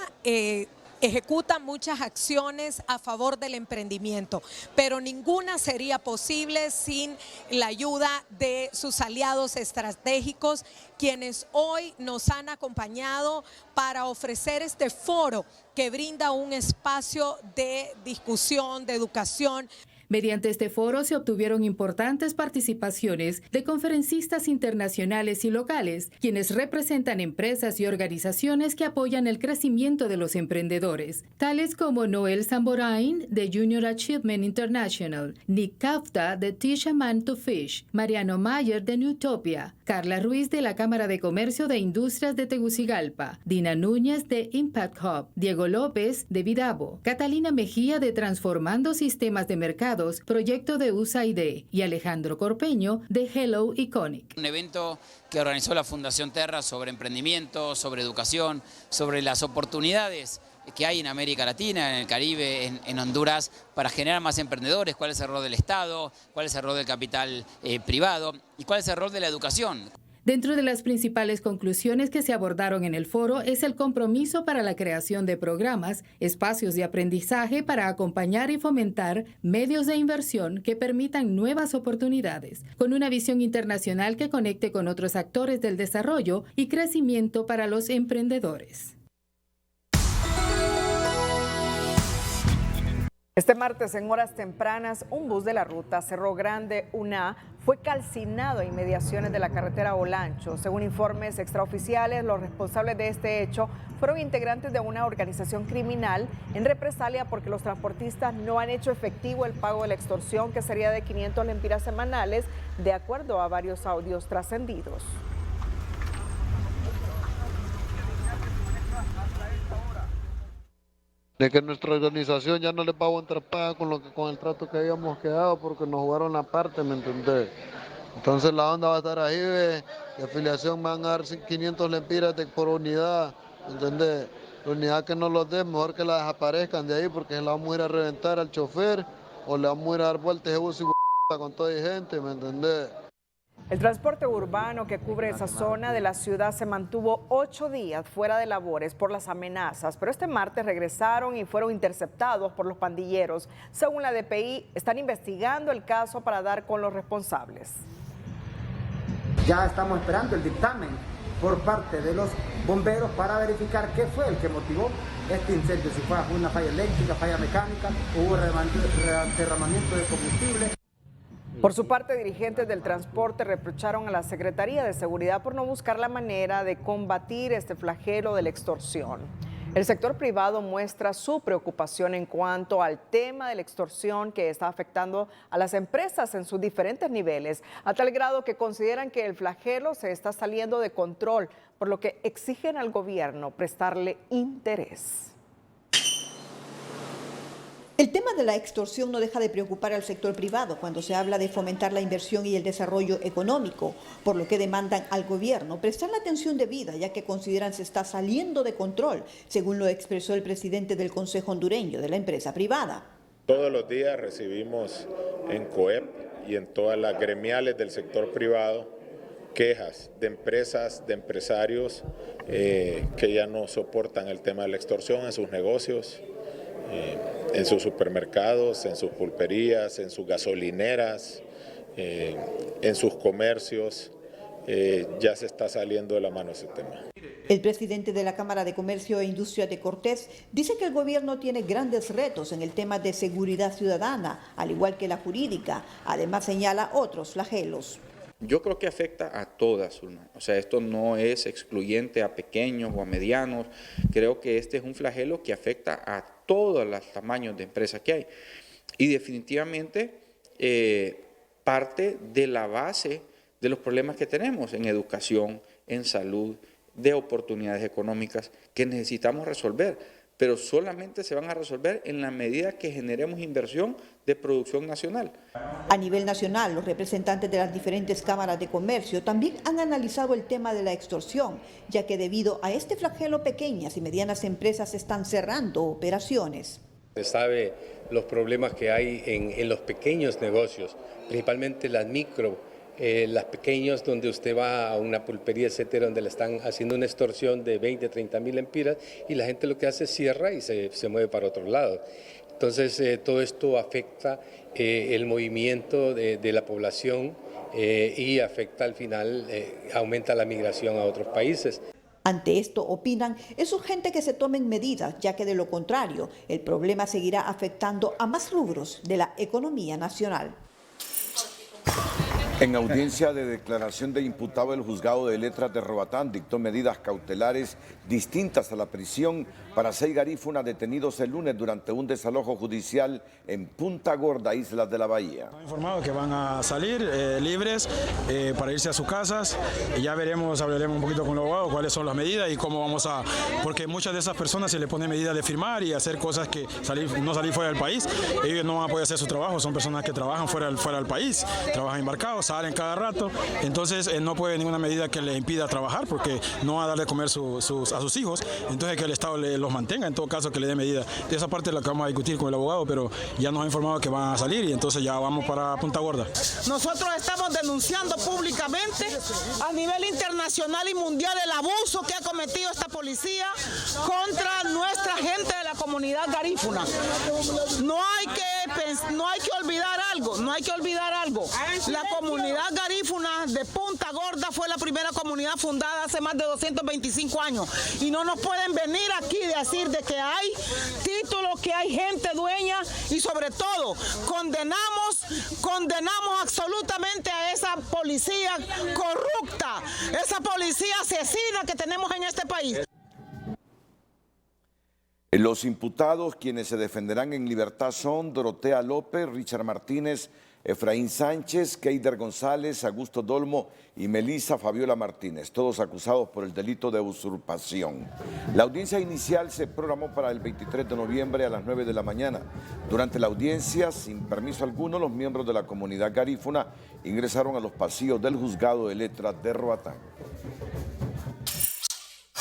ejecuta muchas acciones a favor del emprendimiento, pero ninguna sería posible sin la ayuda de sus aliados estratégicos, quienes hoy nos han acompañado para ofrecer este foro que brinda un espacio de discusión, de educación. Mediante este foro se obtuvieron importantes participaciones de conferencistas internacionales y locales, quienes representan empresas y organizaciones que apoyan el crecimiento de los emprendedores, tales como Noel Zamborain, de Junior Achievement International, Nick Kafta, de Teach a Man to Fish, Mariano Mayer, de Newtopia, Carla Ruiz, de la Cámara de Comercio de Industrias de Tegucigalpa, Dina Núñez, de Impact Hub, Diego López, de Vidabo, Catalina Mejía, de Transformando Sistemas de Mercado, proyecto de USAID, y Alejandro Corpeño, de Hello Iconic. Un evento que organizó la Fundación Terra sobre emprendimiento, sobre educación, sobre las oportunidades que hay en América Latina, en el Caribe, en Honduras, para generar más emprendedores, cuál es el rol del Estado, cuál es el rol del capital privado y cuál es el rol de la educación. Dentro de las principales conclusiones que se abordaron en el foro es el compromiso para la creación de programas, espacios de aprendizaje para acompañar y fomentar medios de inversión que permitan nuevas oportunidades, con una visión internacional que conecte con otros actores del desarrollo y crecimiento para los emprendedores. Este martes, en horas tempranas, un bus de la ruta Cerro Grande UNA fue calcinado a inmediaciones de la carretera Olancho. Según informes extraoficiales, los responsables de este hecho fueron integrantes de una organización criminal en represalia porque los transportistas no han hecho efectivo el pago de la extorsión, que sería de 500 lempiras semanales, de acuerdo a varios audios trascendidos. De que nuestra organización ya no les va a aguantar paga con el trato que habíamos quedado porque nos jugaron la parte, ¿me entendés? Entonces la onda va a estar ahí, de afiliación van a dar 500 lempiras por unidad, ¿me entendés? La unidad que no los den, mejor que la desaparezcan de ahí porque se la vamos a ir a reventar al chofer o le vamos a ir a dar vueltas de bus y con toda la gente, ¿me entendés? El transporte urbano que cubre esa zona de la ciudad se mantuvo 8 días fuera de labores por las amenazas, pero este martes regresaron y fueron interceptados por los pandilleros. Según la DPI, están investigando el caso para dar con los responsables. Ya estamos esperando el dictamen por parte de los bomberos para verificar qué fue el que motivó este incendio, si fue una falla eléctrica, falla mecánica, hubo derramamiento de combustible. Por su parte, dirigentes del transporte reprocharon a la Secretaría de Seguridad por no buscar la manera de combatir este flagelo de la extorsión. El sector privado muestra su preocupación en cuanto al tema de la extorsión que está afectando a las empresas en sus diferentes niveles, a tal grado que consideran que el flagelo se está saliendo de control, por lo que exigen al gobierno prestarle interés. El tema de la extorsión no deja de preocupar al sector privado cuando se habla de fomentar la inversión y el desarrollo económico, por lo que demandan al gobierno prestar la atención debida, ya que consideran se está saliendo de control, según lo expresó el presidente del Consejo Hondureño de la empresa privada. Todos los días recibimos en COEP y en todas las gremiales del sector privado quejas de empresas, de empresarios que ya no soportan el tema de la extorsión en sus negocios. En sus supermercados, en sus pulperías, en sus gasolineras, en sus comercios, ya se está saliendo de la mano ese tema. El presidente de la Cámara de Comercio e Industria de Cortés dice que el gobierno tiene grandes retos en el tema de seguridad ciudadana, al igual que la jurídica. Además señala otros flagelos. Yo creo que afecta a todas, o sea, esto no es excluyente a pequeños o a medianos, creo que este es un flagelo que afecta a todos los tamaños de empresas que hay y definitivamente parte de la base de los problemas que tenemos en educación, en salud, de oportunidades económicas que necesitamos resolver, pero solamente se van a resolver en la medida que generemos inversión de producción nacional. A nivel nacional, los representantes de las diferentes cámaras de comercio también han analizado el tema de la extorsión, ya que debido a este flagelo pequeñas y medianas empresas están cerrando operaciones. Se sabe los problemas que hay en los pequeños negocios, principalmente las micro, las pequeños donde usted va a una pulpería, etcétera, donde le están haciendo una extorsión de 20, 30 mil empiras y la gente lo que hace es cierra y se mueve para otro lado. Entonces todo esto afecta el movimiento de la población y afecta al final, aumenta la migración a otros países. Ante esto, opinan, es urgente que se tomen medidas, ya que de lo contrario, el problema seguirá afectando a más rubros de la economía nacional. En audiencia de declaración de imputado, el juzgado de letras de Roatán dictó medidas cautelares distintas a la prisión para 6 garífunas detenidos el lunes durante un desalojo judicial en Punta Gorda, Islas de la Bahía. Están informados que van a salir libres para irse a sus casas. Ya veremos, hablaremos un poquito con los abogados cuáles son las medidas y cómo vamos a... Porque muchas de esas personas se les pone medida de firmar y hacer cosas que no salir fuera del país. Ellos no van a poder hacer su trabajo, son personas que trabajan fuera del país, trabajan embarcados, salen cada rato. Entonces no puede ninguna medida que les impida trabajar porque no va a darle de comer a sus hijos. Entonces que el Estado los mantenga, en todo caso que le dé medida. De esa parte es la que vamos a discutir con el abogado, pero ya nos ha informado que van a salir y entonces ya vamos para Punta Gorda. Nosotros estamos denunciando públicamente a nivel internacional y mundial el abuso que ha cometido esta policía contra nuestra gente de la comunidad garífuna. No hay que olvidar algo, La comunidad garífuna de Punta Gorda fue la primera comunidad fundada hace más de 225 años y no nos pueden venir aquí a decir de que hay títulos, que hay gente dueña y sobre todo condenamos absolutamente a esa policía corrupta, esa policía asesina que tenemos en este país. Los imputados, quienes se defenderán en libertad, son Dorotea López, Richard Martínez, Efraín Sánchez, Keider González, Augusto Dolmo y Melissa Fabiola Martínez, todos acusados por el delito de usurpación. La audiencia inicial se programó para el 23 de noviembre a las 9 de la mañana. Durante la audiencia, sin permiso alguno, los miembros de la comunidad garífuna ingresaron a los pasillos del juzgado de letras de Roatán.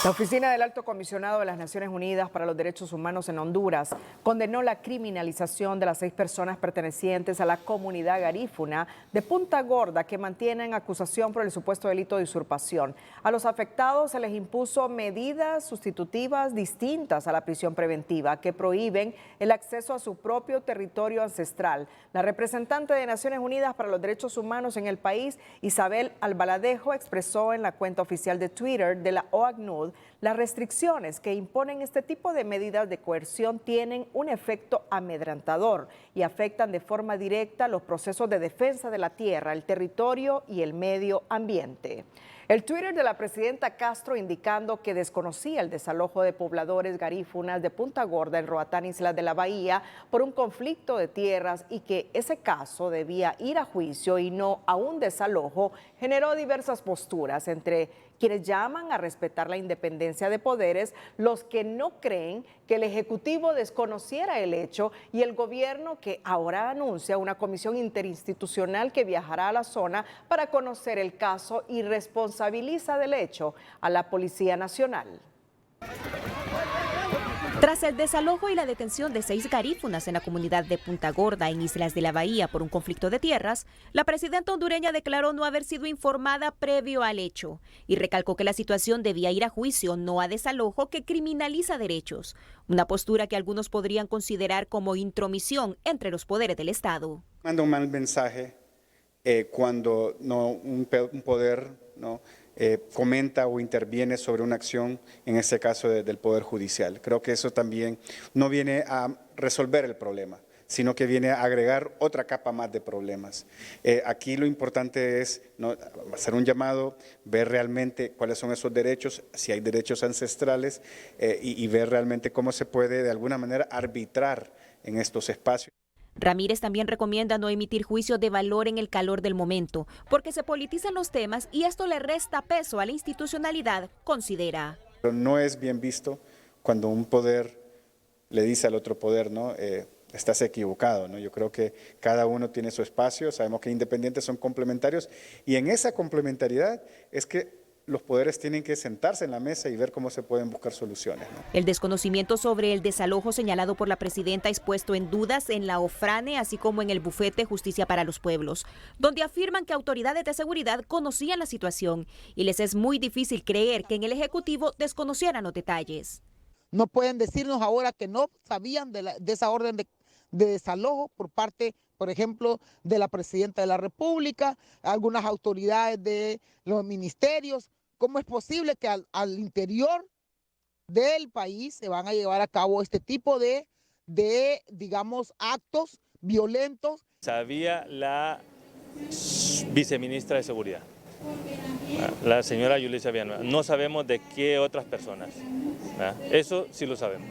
La Oficina del Alto Comisionado de las Naciones Unidas para los Derechos Humanos en Honduras condenó la criminalización de las 6 personas pertenecientes a la comunidad garífuna de Punta Gorda que mantienen acusación por el supuesto delito de usurpación. A los afectados se les impuso medidas sustitutivas distintas a la prisión preventiva que prohíben el acceso a su propio territorio ancestral. La representante de Naciones Unidas para los Derechos Humanos en el país, Isabel Albaladejo, expresó en la cuenta oficial de Twitter de la OACNUD las restricciones que imponen este tipo de medidas de coerción tienen un efecto amedrentador y afectan de forma directa los procesos de defensa de la tierra, el territorio y el medio ambiente. El Twitter de la presidenta Castro indicando que desconocía el desalojo de pobladores garífunas de Punta Gorda en Roatán, Islas de la Bahía, por un conflicto de tierras y que ese caso debía ir a juicio y no a un desalojo, generó diversas posturas entre quienes llaman a respetar la independencia de poderes, los que no creen que el Ejecutivo desconociera el hecho y el gobierno que ahora anuncia una comisión interinstitucional que viajará a la zona para conocer el caso y responsabiliza del hecho a la Policía Nacional. Tras el desalojo y la detención de 6 garífunas en la comunidad de Punta Gorda, en Islas de la Bahía, por un conflicto de tierras, la presidenta hondureña declaró no haber sido informada previo al hecho y recalcó que la situación debía ir a juicio, no a desalojo que criminaliza derechos, una postura que algunos podrían considerar como intromisión entre los poderes del Estado. Manda un mal mensaje cuando un poder comenta o interviene sobre una acción, en este caso del Poder Judicial. Creo que eso también no viene a resolver el problema, sino que viene a agregar otra capa más de problemas. Aquí lo importante es hacer un llamado, ver realmente cuáles son esos derechos, si hay derechos ancestrales y ver realmente cómo se puede de alguna manera arbitrar en estos espacios. Ramírez también recomienda no emitir juicios de valor en el calor del momento, porque se politizan los temas y esto le resta peso a la institucionalidad, considera. Pero no es bien visto cuando un poder le dice al otro poder, ¿no? Estás equivocado, ¿no? Yo creo que cada uno tiene su espacio, sabemos que independientes son complementarios y en esa complementariedad es que los poderes tienen que sentarse en la mesa y ver cómo se pueden buscar soluciones, ¿no? El desconocimiento sobre el desalojo señalado por la presidenta es puesto en dudas en la OFRANE, así como en el bufete Justicia para los Pueblos, donde afirman que autoridades de seguridad conocían la situación y les es muy difícil creer que en el Ejecutivo desconocieran los detalles. No pueden decirnos ahora que no sabían de esa orden de desalojo por parte, por ejemplo, de la presidenta de la República, algunas autoridades de los ministerios. ¿Cómo es posible que al interior del país se van a llevar a cabo este tipo de digamos, actos violentos? Sabía la viceministra de Seguridad, la señora Yulisa Villanueva. No sabemos de qué otras personas. Eso sí lo sabemos.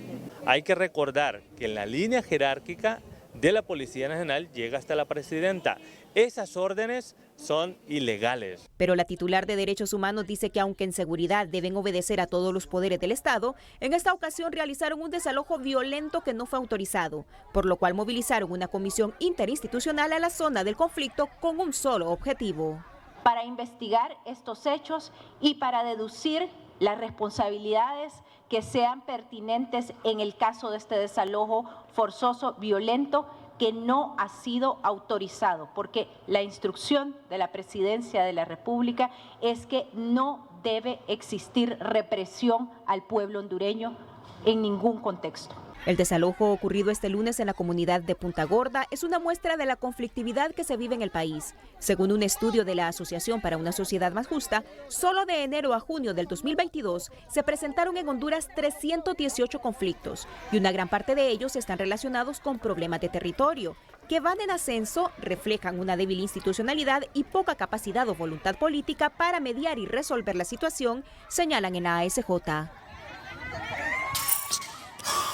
Hay que recordar que en la línea jerárquica de la Policía Nacional llega hasta la presidenta. Esas órdenes son ilegales. Pero la titular de Derechos Humanos dice que aunque en seguridad deben obedecer a todos los poderes del Estado, en esta ocasión realizaron un desalojo violento que no fue autorizado, por lo cual movilizaron una comisión interinstitucional a la zona del conflicto con un solo objetivo. Para investigar estos hechos y para deducir las responsabilidades que sean pertinentes en el caso de este desalojo forzoso, violento, que no ha sido autorizado, porque la instrucción de la Presidencia de la República es que no debe existir represión al pueblo hondureño en ningún contexto. El desalojo ocurrido este lunes en la comunidad de Punta Gorda es una muestra de la conflictividad que se vive en el país. Según un estudio de la Asociación para una Sociedad Más Justa, solo de enero a junio del 2022 se presentaron en Honduras 318 conflictos y una gran parte de ellos están relacionados con problemas de territorio, que van en ascenso, reflejan una débil institucionalidad y poca capacidad o voluntad política para mediar y resolver la situación, señalan en la ASJ.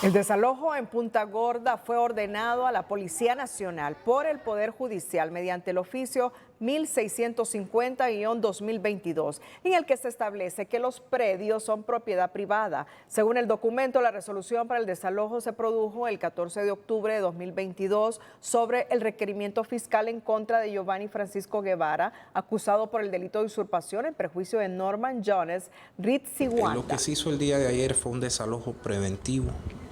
El desalojo en Punta Gorda fue ordenado a la Policía Nacional por el Poder Judicial mediante el oficio 1650-2022, en el que se establece que los predios son propiedad privada. Según el documento, la resolución para el desalojo se produjo el 14 de octubre de 2022 sobre el requerimiento fiscal en contra de Giovanni Francisco Guevara, acusado por el delito de usurpación en perjuicio de Norman Jones Ritziwanda. Lo que se hizo el día de ayer fue un desalojo preventivo,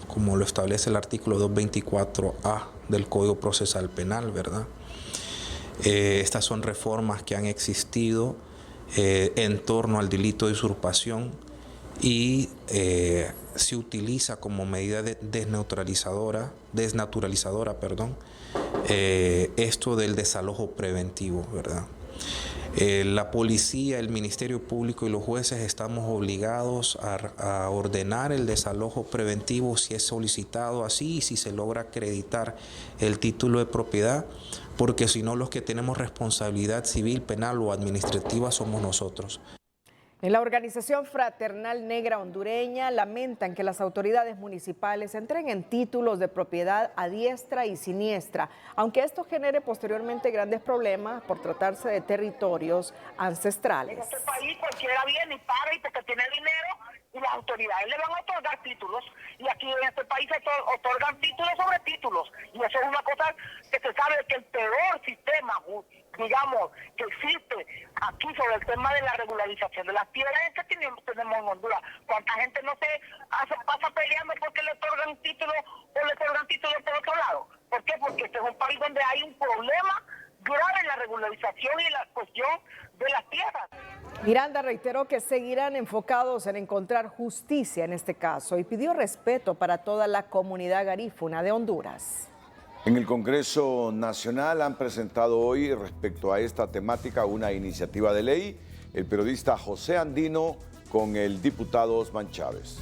como lo establece el artículo 224A del Código Procesal Penal, ¿verdad? Estas son reformas que han existido en torno al delito de usurpación y se utiliza como medida desnaturalizadora, esto del desalojo preventivo, ¿verdad? La policía, el Ministerio Público y los jueces estamos obligados a ordenar el desalojo preventivo si es solicitado así y si se logra acreditar el título de propiedad, porque si no los que tenemos responsabilidad civil, penal o administrativa somos nosotros. En la organización Fraternal Negra Hondureña lamentan que las autoridades municipales entreguen títulos de propiedad a diestra y siniestra, aunque esto genere posteriormente grandes problemas por tratarse de territorios ancestrales. En este país cualquiera viene y paga y porque tiene dinero y las autoridades le van a otorgar títulos y aquí en este país se otorgan títulos sobre títulos y eso es una cosa que se sabe que el peor sistema, digamos, que existe aquí sobre el tema de la regularización de las tierras que tenemos en Honduras. ¿Cuánta gente no pasa peleando porque le otorgan títulos o le otorgan títulos por otro lado? ¿Por qué? Porque este es un país donde hay un problema grave en la regularización y la cuestión de las tierras. Miranda reiteró que seguirán enfocados en encontrar justicia en este caso y pidió respeto para toda la comunidad garífuna de Honduras. En el Congreso Nacional han presentado hoy respecto a esta temática una iniciativa de ley, el periodista José Andino con el diputado Osman Chávez.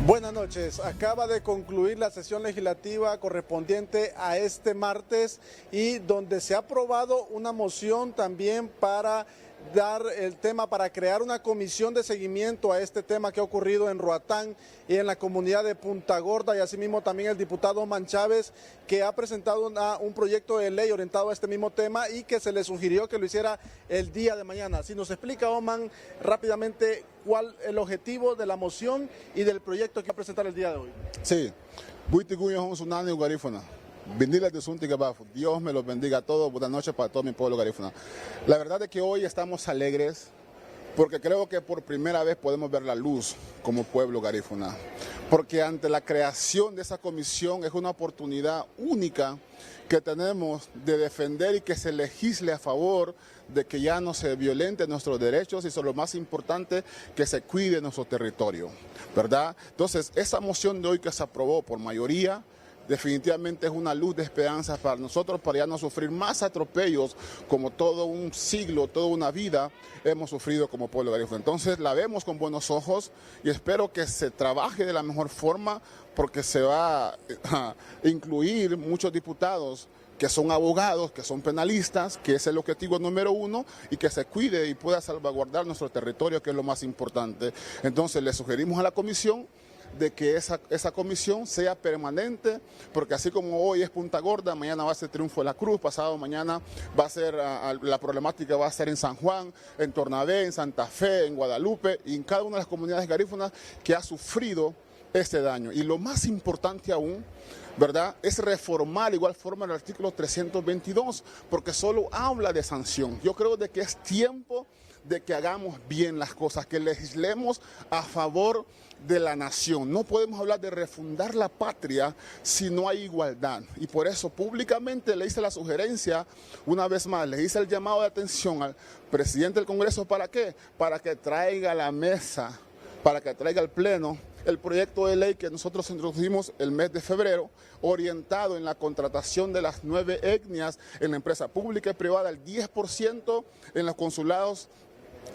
Buenas noches. Acaba de concluir la sesión legislativa correspondiente a este martes y donde se ha aprobado una moción también para dar el tema para crear una comisión de seguimiento a este tema que ha ocurrido en Roatán y en la comunidad de Punta Gorda, y asimismo también el diputado Osman Chávez, que ha presentado un proyecto de ley orientado a este mismo tema y que se le sugirió que lo hiciera el día de mañana. Si nos explica, Osman, rápidamente cuál es el objetivo de la moción y del proyecto que va a presentar el día de hoy. Sí, Dios me los bendiga a todos. Buenas noches para todo mi pueblo garífuna. La verdad es que hoy estamos alegres porque creo que por primera vez podemos ver la luz como pueblo garífuna. Porque ante la creación de esa comisión es una oportunidad única que tenemos de defender y que se legisle a favor de que ya no se violenten nuestros derechos y, lo más importante, que se cuide nuestro territorio, ¿verdad? Entonces, esa moción de hoy que se aprobó por mayoría, definitivamente es una luz de esperanza para nosotros, para ya no sufrir más atropellos como todo un siglo, toda una vida hemos sufrido como pueblo garífuna. Entonces la vemos con buenos ojos y espero que se trabaje de la mejor forma, porque se va a incluir muchos diputados que son abogados, que son penalistas, que es el objetivo número uno, y que se cuide y pueda salvaguardar nuestro territorio, que es lo más importante. Entonces le sugerimos a la comisión de que esa comisión sea permanente, porque así como hoy es Punta Gorda, mañana va a ser Triunfo de la Cruz, pasado mañana va a ser, la problemática va a ser en San Juan, en Tornabé, en Santa Fe, en Guadalupe, y en cada una de las comunidades garífunas que ha sufrido este daño. Y lo más importante aún, ¿verdad?, es reformar igual forma el artículo 322, porque solo habla de sanción. Yo creo de que es tiempo de que hagamos bien las cosas, que legislemos a favor de la nación. No podemos hablar de refundar la patria si no hay igualdad. Y por eso públicamente le hice la sugerencia, una vez más, le hice el llamado de atención al presidente del Congreso. ¿Para qué? Para que traiga a la mesa, para que traiga al Pleno el proyecto de ley que nosotros introducimos el mes de febrero, orientado en la contratación de las 9 etnias en la empresa pública y privada, el 10% en los consulados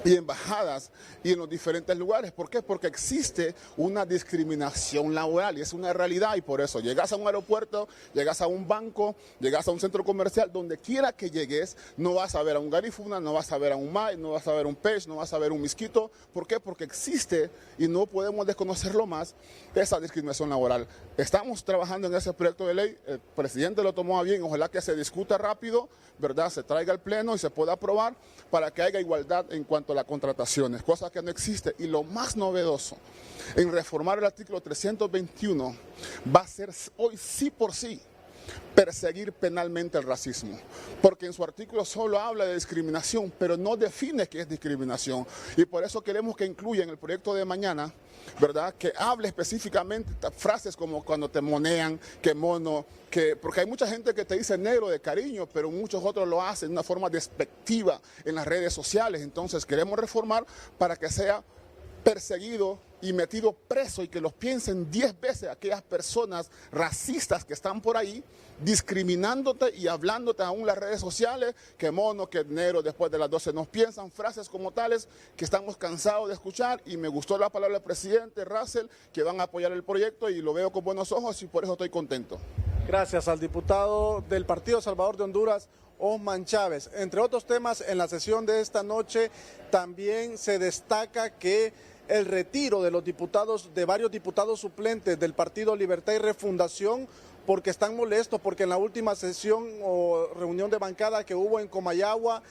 y embajadas y en los diferentes lugares. ¿Por qué? Porque existe una discriminación laboral y es una realidad, y por eso llegas a un aeropuerto, llegas a un banco, llegas a un centro comercial, donde quiera que llegues, no vas a ver a un garífuna, no vas a ver a un may, no vas a ver un pez, no vas a ver un misquito. ¿Por qué? Porque existe, y no podemos desconocerlo más, esa discriminación laboral. Estamos trabajando en ese proyecto de ley, el presidente lo tomó a bien, ojalá que se discuta rápido, ¿verdad?, se traiga al Pleno y se pueda aprobar para que haya igualdad en cuanto a las contrataciones, cosa que no existe. Y lo más novedoso en reformar el artículo 321 va a ser hoy sí por sí perseguir penalmente el racismo, porque en su artículo solo habla de discriminación, pero no define qué es discriminación, y por eso queremos que incluya en el proyecto de mañana, ¿verdad?, que hable específicamente frases como cuando te monean, que mono, porque hay mucha gente que te dice negro de cariño, pero muchos otros lo hacen de una forma despectiva en las redes sociales. Entonces queremos reformar para que sea perseguido y metido preso, y que los piensen 10 veces aquellas personas racistas que están por ahí discriminándote y hablándote aún en las redes sociales, que mono, que negro después de las 12. Nos piensan frases como tales que estamos cansados de escuchar, y me gustó la palabra del presidente Russell, que van a apoyar el proyecto, y lo veo con buenos ojos, y por eso estoy contento. Gracias al diputado del Partido Salvador de Honduras, Osman Chávez. Entre otros temas, en la sesión de esta noche también se destaca que el retiro de los diputados, de varios diputados suplentes del Partido Libertad y Refundación, porque están molestos, porque en la última sesión o reunión de bancada que hubo en Comayagua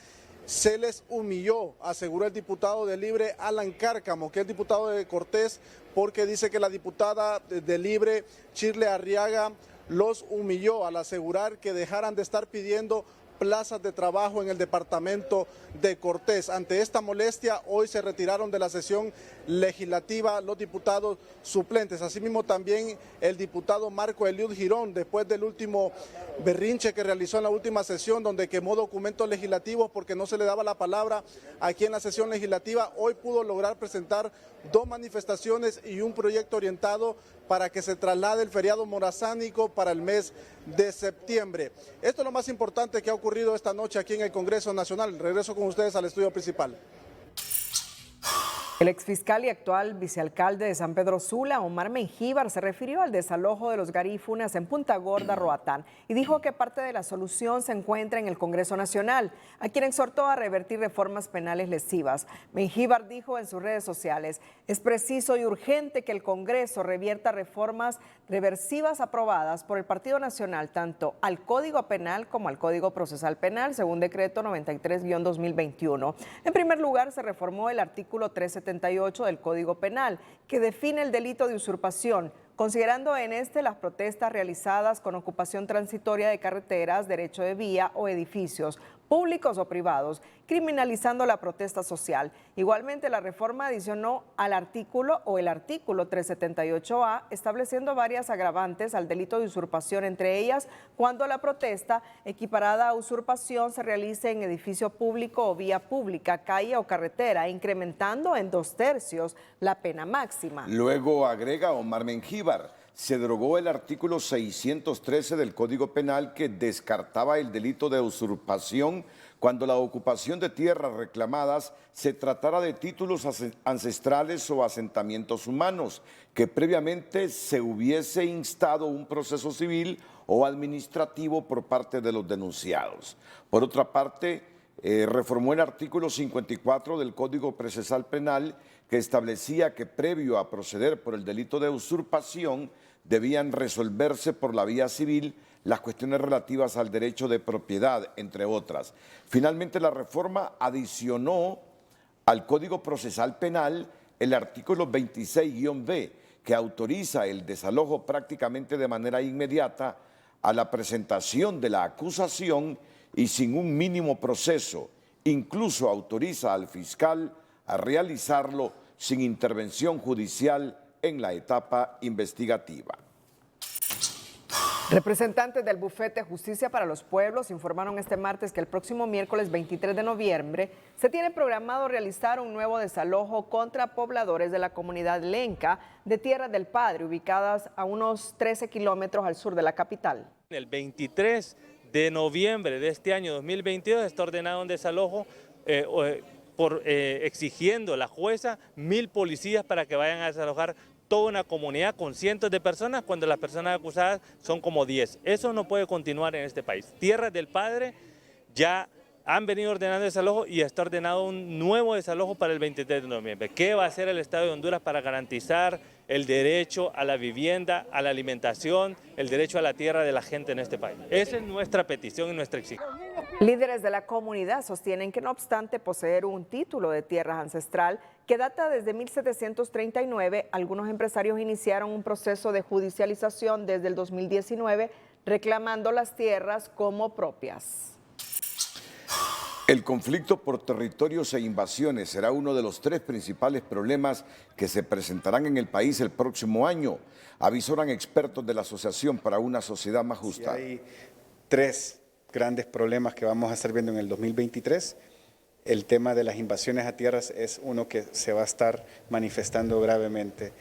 se les humilló, aseguró el diputado de Libre Alan Cárcamo, que es diputado de Cortés, porque dice que la diputada de Libre, Shirley Arriaga, los humilló al asegurar que dejaran de estar pidiendo plazas de trabajo en el departamento de Cortés. Ante esta molestia, hoy se retiraron de la sesión legislativa los diputados suplentes. Asimismo, también el diputado Marco Eliud Girón, después del último berrinche que realizó en la última sesión, donde quemó documentos legislativos porque no se le daba la palabra aquí en la sesión legislativa, hoy pudo lograr presentar 2 manifestaciones y un proyecto orientado para que se traslade el feriado morazánico para el mes de septiembre. Esto es lo más importante que ha ocurrido esta noche aquí en el Congreso Nacional. Regreso con ustedes al estudio principal. El exfiscal y actual vicealcalde de San Pedro Sula, Omar Mengíbar, se refirió al desalojo de los garífunas en Punta Gorda, Roatán, y dijo que parte de la solución se encuentra en el Congreso Nacional, a quien exhortó a revertir reformas penales lesivas. Mengíbar dijo en sus redes sociales: es preciso y urgente que el Congreso revierta reformas reversivas aprobadas por el Partido Nacional, tanto al Código Penal como al Código Procesal Penal, según decreto 93-2021. En primer lugar, se reformó el artículo 378 del Código Penal, que define el delito de usurpación, considerando en este las protestas realizadas con ocupación transitoria de carreteras, derecho de vía o edificios públicos o privados, criminalizando la protesta social. Igualmente, la reforma adicionó al artículo o el artículo 378A, estableciendo varias agravantes al delito de usurpación, entre ellas cuando la protesta equiparada a usurpación se realice en edificio público o vía pública, calle o carretera, incrementando en 2/3 la pena máxima. Luego agrega Omar Mengíbar: se derogó el artículo 613 del Código Penal, que descartaba el delito de usurpación cuando la ocupación de tierras reclamadas se tratara de títulos ancestrales o asentamientos humanos, que previamente se hubiese instado un proceso civil o administrativo por parte de los denunciados. Por otra parte, reformó el artículo 54 del Código Procesal Penal, que establecía que previo a proceder por el delito de usurpación debían resolverse por la vía civil las cuestiones relativas al derecho de propiedad, entre otras. Finalmente, la reforma adicionó al Código Procesal Penal el artículo 26-B, que autoriza el desalojo prácticamente de manera inmediata a la presentación de la acusación y sin un mínimo proceso. Incluso autoriza al fiscal a realizarlo sin intervención judicial en la etapa investigativa. Representantes del Bufete Justicia para los Pueblos informaron este martes que el próximo miércoles 23 de noviembre se tiene programado realizar un nuevo desalojo contra pobladores de la comunidad lenca de Tierra del Padre, ubicadas a unos 13 kilómetros al sur de la capital. El 23 de noviembre de este año 2022 está ordenado un desalojo exigiendo la jueza 1000 policías para que vayan a desalojar toda una comunidad con cientos de personas, cuando las personas acusadas son como 10. Eso no puede continuar en este país. Tierras del Padre ya han venido ordenando desalojo y está ordenado un nuevo desalojo para el 23 de noviembre. ¿Qué va a hacer el Estado de Honduras para garantizar el derecho a la vivienda, a la alimentación, el derecho a la tierra de la gente en este país? Esa es nuestra petición y nuestra exigencia. Líderes de la comunidad sostienen que, no obstante poseer un título de tierra ancestral que data desde 1739, algunos empresarios iniciaron un proceso de judicialización desde el 2019 reclamando las tierras como propias. El conflicto por territorios e invasiones será uno de los 3 principales problemas que se presentarán en el país el próximo año, avisoran expertos de la Asociación para una Sociedad Más Justa. Sí, hay 3 grandes problemas que vamos a estar viendo en el 2023. El tema de las invasiones a tierras es uno que se va a estar manifestando gravemente.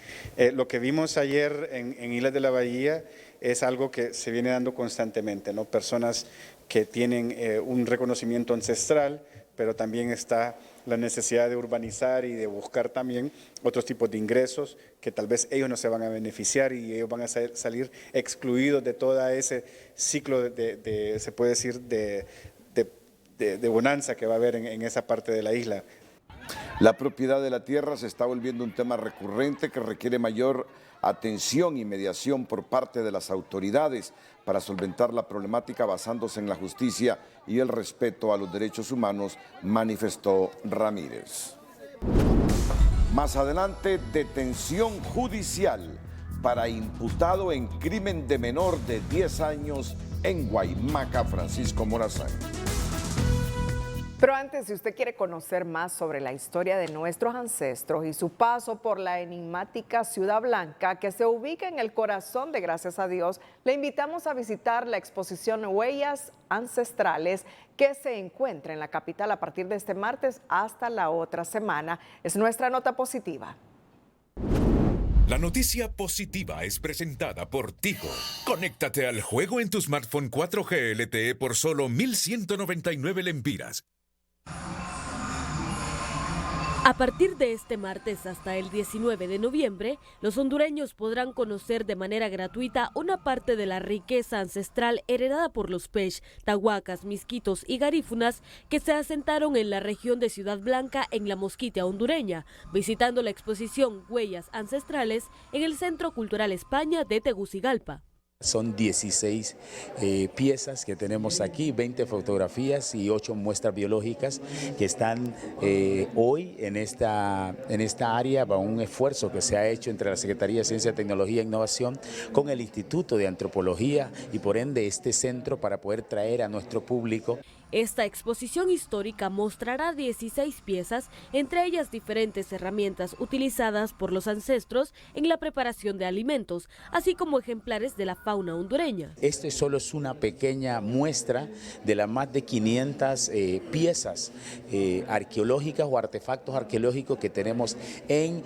Lo que vimos ayer en Islas de la Bahía es algo que se viene dando constantemente, ¿no? Personas que tienen un reconocimiento ancestral, pero también está la necesidad de urbanizar y de buscar también otros tipos de ingresos que tal vez ellos no se van a beneficiar y ellos van a salir excluidos de todo ese ciclo se puede decir, de bonanza que va a haber en esa parte de la isla. La propiedad de la tierra se está volviendo un tema recurrente que requiere mayor atención y mediación por parte de las autoridades para solventar la problemática basándose en la justicia y el respeto a los derechos humanos, manifestó Ramírez. Más adelante, detención judicial para imputado en crimen de menor de 10 años en Guaymaca, Francisco Morazán. Pero antes, si usted quiere conocer más sobre la historia de nuestros ancestros y su paso por la enigmática Ciudad Blanca, que se ubica en el corazón de Gracias a Dios, le invitamos a visitar la exposición Huellas Ancestrales, que se encuentra en la capital a partir de este martes hasta la otra semana. Es nuestra nota positiva. La noticia positiva es presentada por Tigo. Conéctate al juego en tu smartphone 4G LTE por solo 1.199 lempiras. A partir de este martes hasta el 19 de noviembre, los hondureños podrán conocer de manera gratuita una parte de la riqueza ancestral heredada por los Pech, Tahuacas, Misquitos y Garífunas que se asentaron en la región de Ciudad Blanca en la Mosquitia hondureña, visitando la exposición Huellas Ancestrales en el Centro Cultural España de Tegucigalpa. Son 16 piezas que tenemos aquí, 20 fotografías y 8 muestras biológicas que están hoy en esta área bajo un esfuerzo que se ha hecho entre la Secretaría de Ciencia, Tecnología e Innovación con el Instituto de Antropología y por ende este centro para poder traer a nuestro público. Esta exposición histórica mostrará 16 piezas, entre ellas diferentes herramientas utilizadas por los ancestros en la preparación de alimentos, así como ejemplares de la fauna hondureña. Este solo es una pequeña muestra de las más de 500 piezas arqueológicas o artefactos arqueológicos que tenemos en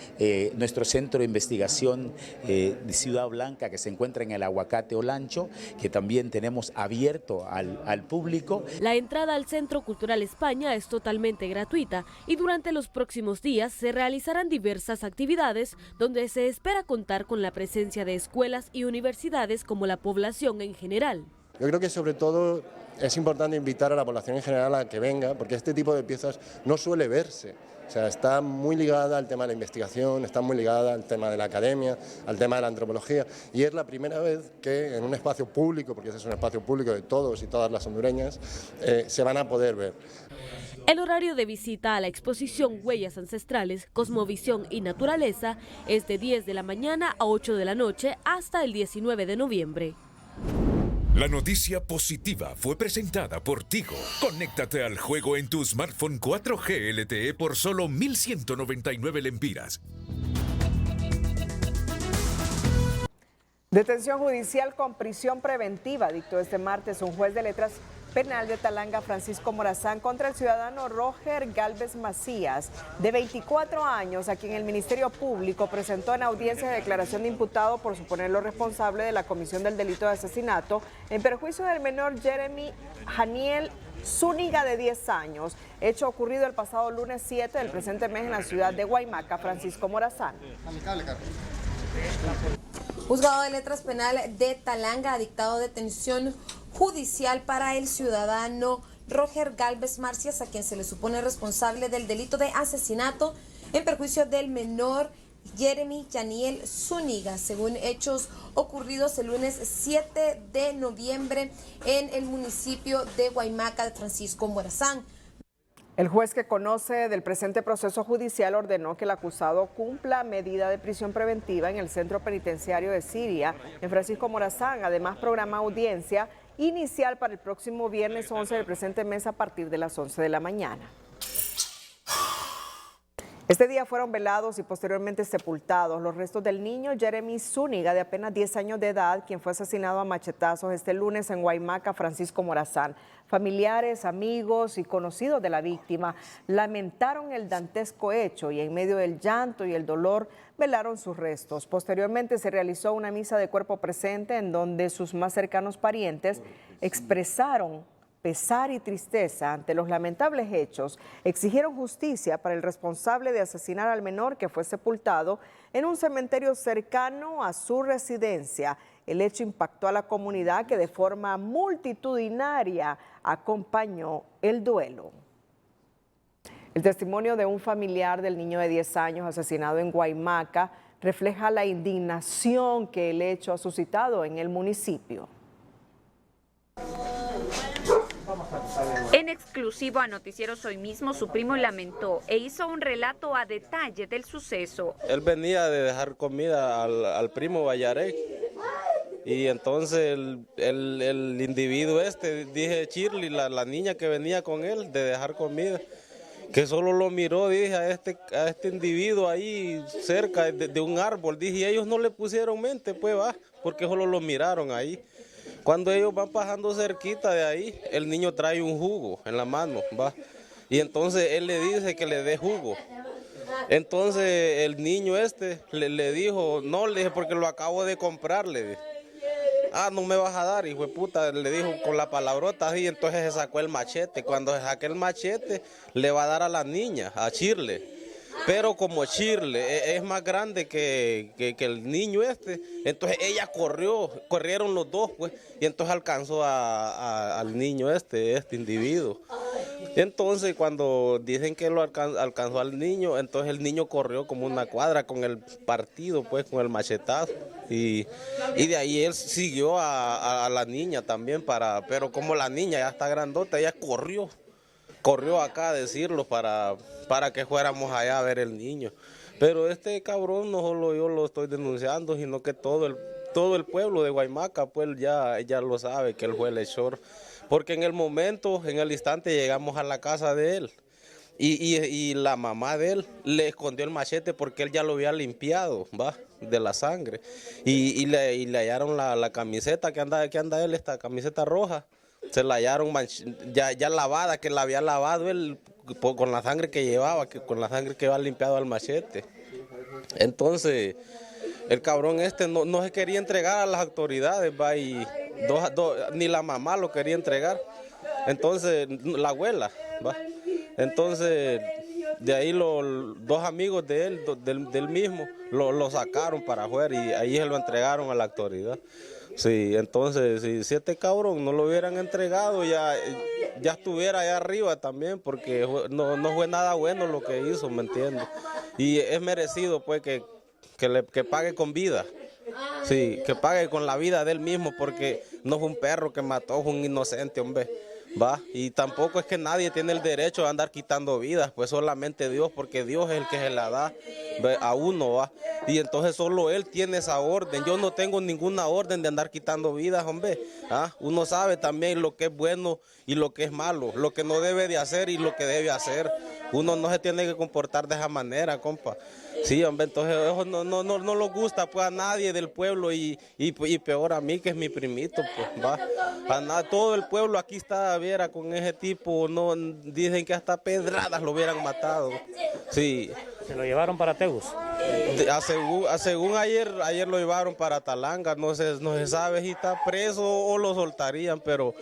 nuestro centro de investigación de Ciudad Blanca, que se encuentra en el Aguacate Olancho, que también tenemos abierto al público. La entrada al Centro Cultural España es totalmente gratuita y durante los próximos días se realizarán diversas actividades donde se espera contar con la presencia de escuelas y universidades como la población en general. Yo creo que sobre todo es importante invitar a la población en general a que venga, porque este tipo de piezas no suele verse. O sea, está muy ligada al tema de la investigación, está muy ligada al tema de la academia, al tema de la antropología, y es la primera vez que en un espacio público, porque ese es un espacio público de todos y todas las hondureñas, se van a poder ver. El horario de visita a la exposición Huellas Ancestrales, Cosmovisión y Naturaleza es de 10 de la mañana a 8 de la noche hasta el 19 de noviembre. La noticia positiva fue presentada por Tigo. Conéctate al juego en tu smartphone 4G LTE por solo 1.199 lempiras. Detención judicial con prisión preventiva dictó este martes un juez de letras penal de Talanga, Francisco Morazán, contra el ciudadano Roger Galvez Macías, de 24 años, a quien el Ministerio Público presentó en audiencia de declaración de imputado por suponerlo responsable de la comisión del delito de asesinato en perjuicio del menor Jeremy Janiel Zúñiga, de 10 años, hecho ocurrido el pasado lunes 7 del presente mes en la ciudad de Guaymaca. Francisco Morazán. Juzgado de Letras Penal de Talanga ha dictado detención judicial para el ciudadano Roger Galvez Macías, a quien se le supone responsable del delito de asesinato en perjuicio del menor Jeremy Janiel Zúñiga, según hechos ocurridos el lunes 7 de noviembre en el municipio de Guaymaca. De Francisco Morazán. El juez, que conoce del presente proceso judicial, ordenó que el acusado cumpla medida de prisión preventiva en el centro penitenciario de Siria, en Francisco Morazán. Además, programa audiencia inicial para el próximo viernes 11 del presente mes a partir de las 11 de la mañana. Este día fueron velados y posteriormente sepultados los restos del niño Jeremy Zúñiga, de apenas 10 años de edad, quien fue asesinado a machetazos este lunes en Guaymaca, Francisco Morazán. Familiares, amigos y conocidos de la víctima lamentaron el dantesco hecho y en medio del llanto y el dolor velaron sus restos. Posteriormente se realizó una misa de cuerpo presente en donde sus más cercanos parientes expresaron pesar y tristeza ante los lamentables hechos. Exigieron justicia para el responsable de asesinar al menor, que fue sepultado en un cementerio cercano a su residencia. El hecho impactó a la comunidad, que de forma multitudinaria acompañó el duelo. El testimonio de un familiar del niño de 10 años asesinado en Guaymaca refleja la indignación que el hecho ha suscitado en el municipio. En exclusivo a Noticieros Hoy Mismo, su primo lamentó e hizo un relato a detalle del suceso. Él venía de dejar comida al primo Vallarek y entonces el individuo dije Shirley, la niña que venía con él de dejar comida, que solo lo miró, dije, a este individuo ahí cerca de un árbol, dije, y ellos no le pusieron mente, pues va, porque solo lo miraron ahí. Cuando ellos van pasando cerquita de ahí, el niño trae un jugo en la mano, va. Y entonces él le dice que le dé jugo. Entonces el niño le dijo, no, le dije, porque lo acabo de comprar, le dije. Ah, no me vas a dar, hijo de puta, le dijo con la palabrota así, entonces se sacó el machete. Cuando se saque el machete, le va a dar a la niña, a Shirley. pero como Shirley es más grande que el niño entonces ella corrieron los dos, pues, y entonces alcanzó al niño este individuo. Entonces cuando dicen que lo alcanzó al niño, entonces el niño corrió como una cuadra con el partido, pues, con el machetazo. Y de ahí él siguió a la niña también, pero como la niña ya está grandota, ella corrió acá a decirlo para que fuéramos allá a ver el niño. Pero este cabrón no solo yo lo estoy denunciando, sino que todo el pueblo de Guaymaca, pues ya lo sabe que él fue el hechor. Porque en el instante llegamos a la casa de él y la mamá de él le escondió el machete porque él ya lo había limpiado, de la sangre. Y le hallaron la camiseta que anda él, esta camiseta roja. Se la hallaron ya lavada, que la había lavado él con la sangre que llevaba, con la sangre que había limpiado al machete. Entonces, el cabrón no se quería entregar a las autoridades, y ni la mamá lo quería entregar. Entonces, la abuela, Entonces, de ahí los dos amigos de él, del mismo, lo sacaron para afuera y ahí se lo entregaron a la autoridad. Sí, entonces, si este cabrón no lo hubieran entregado, ya estuviera allá arriba también, porque no fue nada bueno lo que hizo, ¿me entiendes? Y es merecido, pues, que pague con vida. Sí, que pague con la vida de él mismo, porque no fue un perro que mató, fue un inocente, hombre. Y tampoco es que nadie tiene el derecho a andar quitando vidas, pues solamente Dios, porque Dios es el que se la da a uno, y entonces solo Él tiene esa orden. Yo no tengo ninguna orden de andar quitando vidas, hombre. Uno sabe también lo que es bueno y lo que es malo, lo que no debe de hacer y lo que debe hacer. Uno no se tiene que comportar de esa manera, compa. Sí, hombre, entonces eso no lo gusta, pues, a nadie del pueblo y peor a mí, que es mi primito, pues, todo el pueblo aquí está, viera, con ese tipo, no dicen que hasta pedradas lo hubieran matado. Sí. ¿Se lo llevaron para Tegus? Según ayer lo llevaron para Talanga, no se sabe si está preso o lo soltarían, pero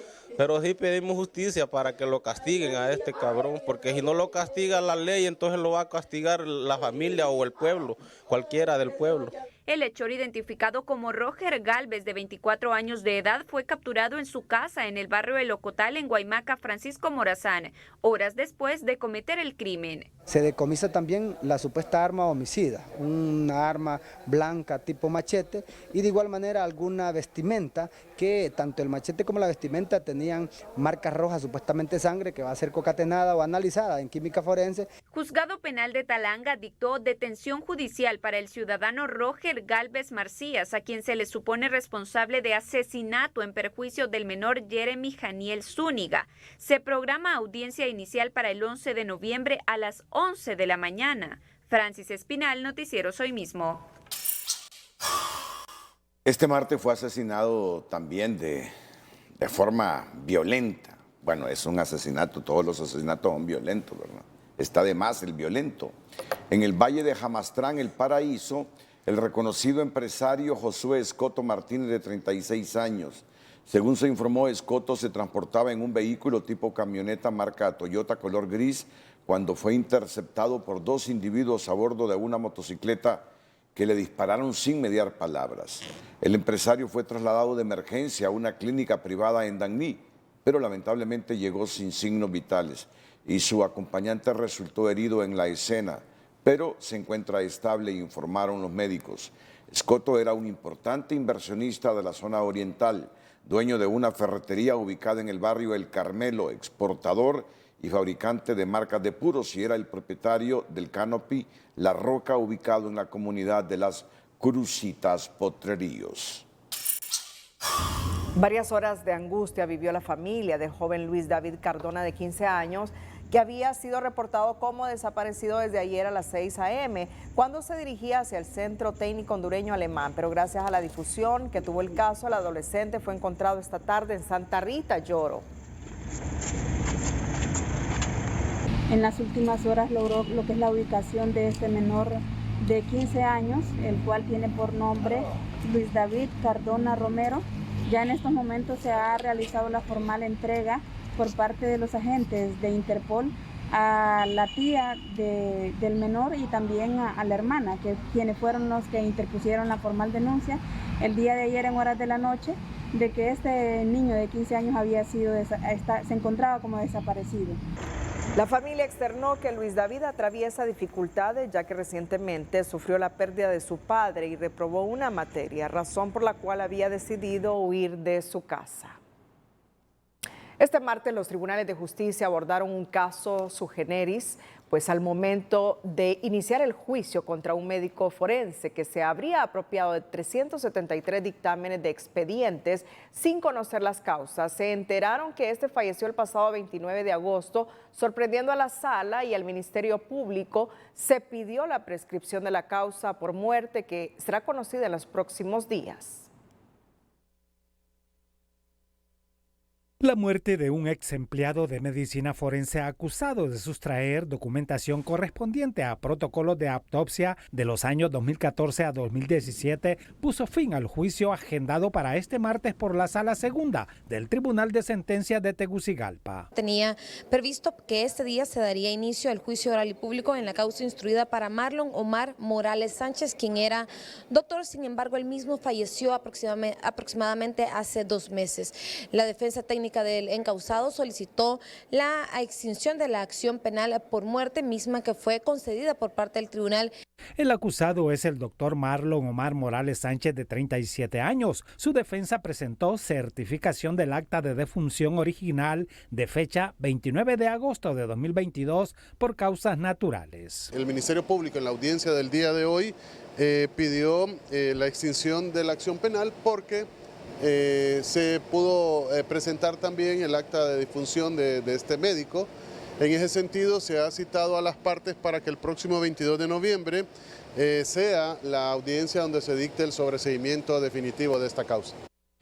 sí pedimos justicia para que lo castiguen a este cabrón, porque si no lo castiga la ley, entonces lo va a castigar la familia o el pueblo, cualquiera del pueblo. El hechor, identificado como Roger Galvez, de 24 años de edad, fue capturado en su casa en el barrio de Locotal, en Guaymaca, Francisco Morazán, horas después de cometer el crimen. Se decomisa también la supuesta arma homicida, una arma blanca tipo machete, y de igual manera alguna vestimenta que tanto el machete como la vestimenta tenían marcas rojas, supuestamente sangre, que va a ser concatenada o analizada en química forense. Juzgado Penal de Talanga dictó detención judicial para el ciudadano Roger Galvez Marcías, a quien se le supone responsable de asesinato en perjuicio del menor Jeremy Janiel Zúñiga. Se programa audiencia inicial para el 11 de noviembre a las 11 de la mañana. Francis Espinal, Noticiero Hoy Mismo. Este martes fue asesinado también de forma violenta. Bueno, es un asesinato, todos los asesinatos son violentos, ¿verdad? Está de más el violento. En el Valle de Jamastrán, El Paraíso, el reconocido empresario Josué Escoto Martínez, de 36 años. Según se informó, Escoto se transportaba en un vehículo tipo camioneta marca Toyota color gris cuando fue interceptado por dos individuos a bordo de una motocicleta que le dispararon sin mediar palabras. El empresario fue trasladado de emergencia a una clínica privada en Dagny, pero lamentablemente llegó sin signos vitales y su acompañante resultó herido en la escena, pero se encuentra estable, informaron los médicos. Escoto era un importante inversionista de la zona oriental, dueño de una ferretería ubicada en el barrio El Carmelo, exportador y fabricante de marcas de puros, y era el propietario del Canopy La Roca, ubicado en la comunidad de Las Crucitas Potreríos. Varias horas de angustia vivió la familia del joven Luis David Cardona, de 15 años, que había sido reportado como desaparecido desde ayer a las 6 a.m., cuando se dirigía hacia el Centro Técnico Hondureño Alemán. Pero gracias a la difusión que tuvo el caso, el adolescente fue encontrado esta tarde en Santa Rita, Lloro. En las últimas horas logró lo que es la ubicación de este menor de 15 años, el cual tiene por nombre Luis David Cardona Romero. Ya en estos momentos se ha realizado la formal entrega por parte de los agentes de Interpol a la tía del menor y también a la hermana, quienes fueron los que interpusieron la formal denuncia el día de ayer en horas de la noche de que este niño de 15 años se encontraba como desaparecido. La familia externó que Luis David atraviesa dificultades ya que recientemente sufrió la pérdida de su padre y reprobó una materia, razón por la cual había decidido huir de su casa. Este martes los tribunales de justicia abordaron un caso sui generis, pues al momento de iniciar el juicio contra un médico forense que se habría apropiado de 373 dictámenes de expedientes sin conocer las causas, se enteraron que este falleció el pasado 29 de agosto, sorprendiendo a la sala y al Ministerio Público. Se pidió la prescripción de la causa por muerte que será conocida en los próximos días. La muerte de un ex empleado de medicina forense acusado de sustraer documentación correspondiente a protocolos de autopsia de los años 2014 a 2017 puso fin al juicio agendado para este martes por la Sala Segunda del Tribunal de Sentencias de Tegucigalpa. Tenía previsto que este día se daría inicio al juicio oral y público en la causa instruida para Marlon Omar Morales Sánchez, quien era doctor, sin embargo, él mismo falleció aproximadamente hace 2 meses. La defensa técnica del encausado solicitó la extinción de la acción penal por muerte, misma que fue concedida por parte del tribunal. El acusado es el doctor Marlon Omar Morales Sánchez, de 37 años. Su defensa presentó certificación del acta de defunción original de fecha 29 de agosto de 2022 por causas naturales. El Ministerio Público en la audiencia del día de hoy pidió la extinción de la acción penal porque se pudo presentar también el acta de defunción de este médico. En ese sentido, se ha citado a las partes para que el próximo 22 de noviembre sea la audiencia donde se dicte el sobreseimiento definitivo de esta causa.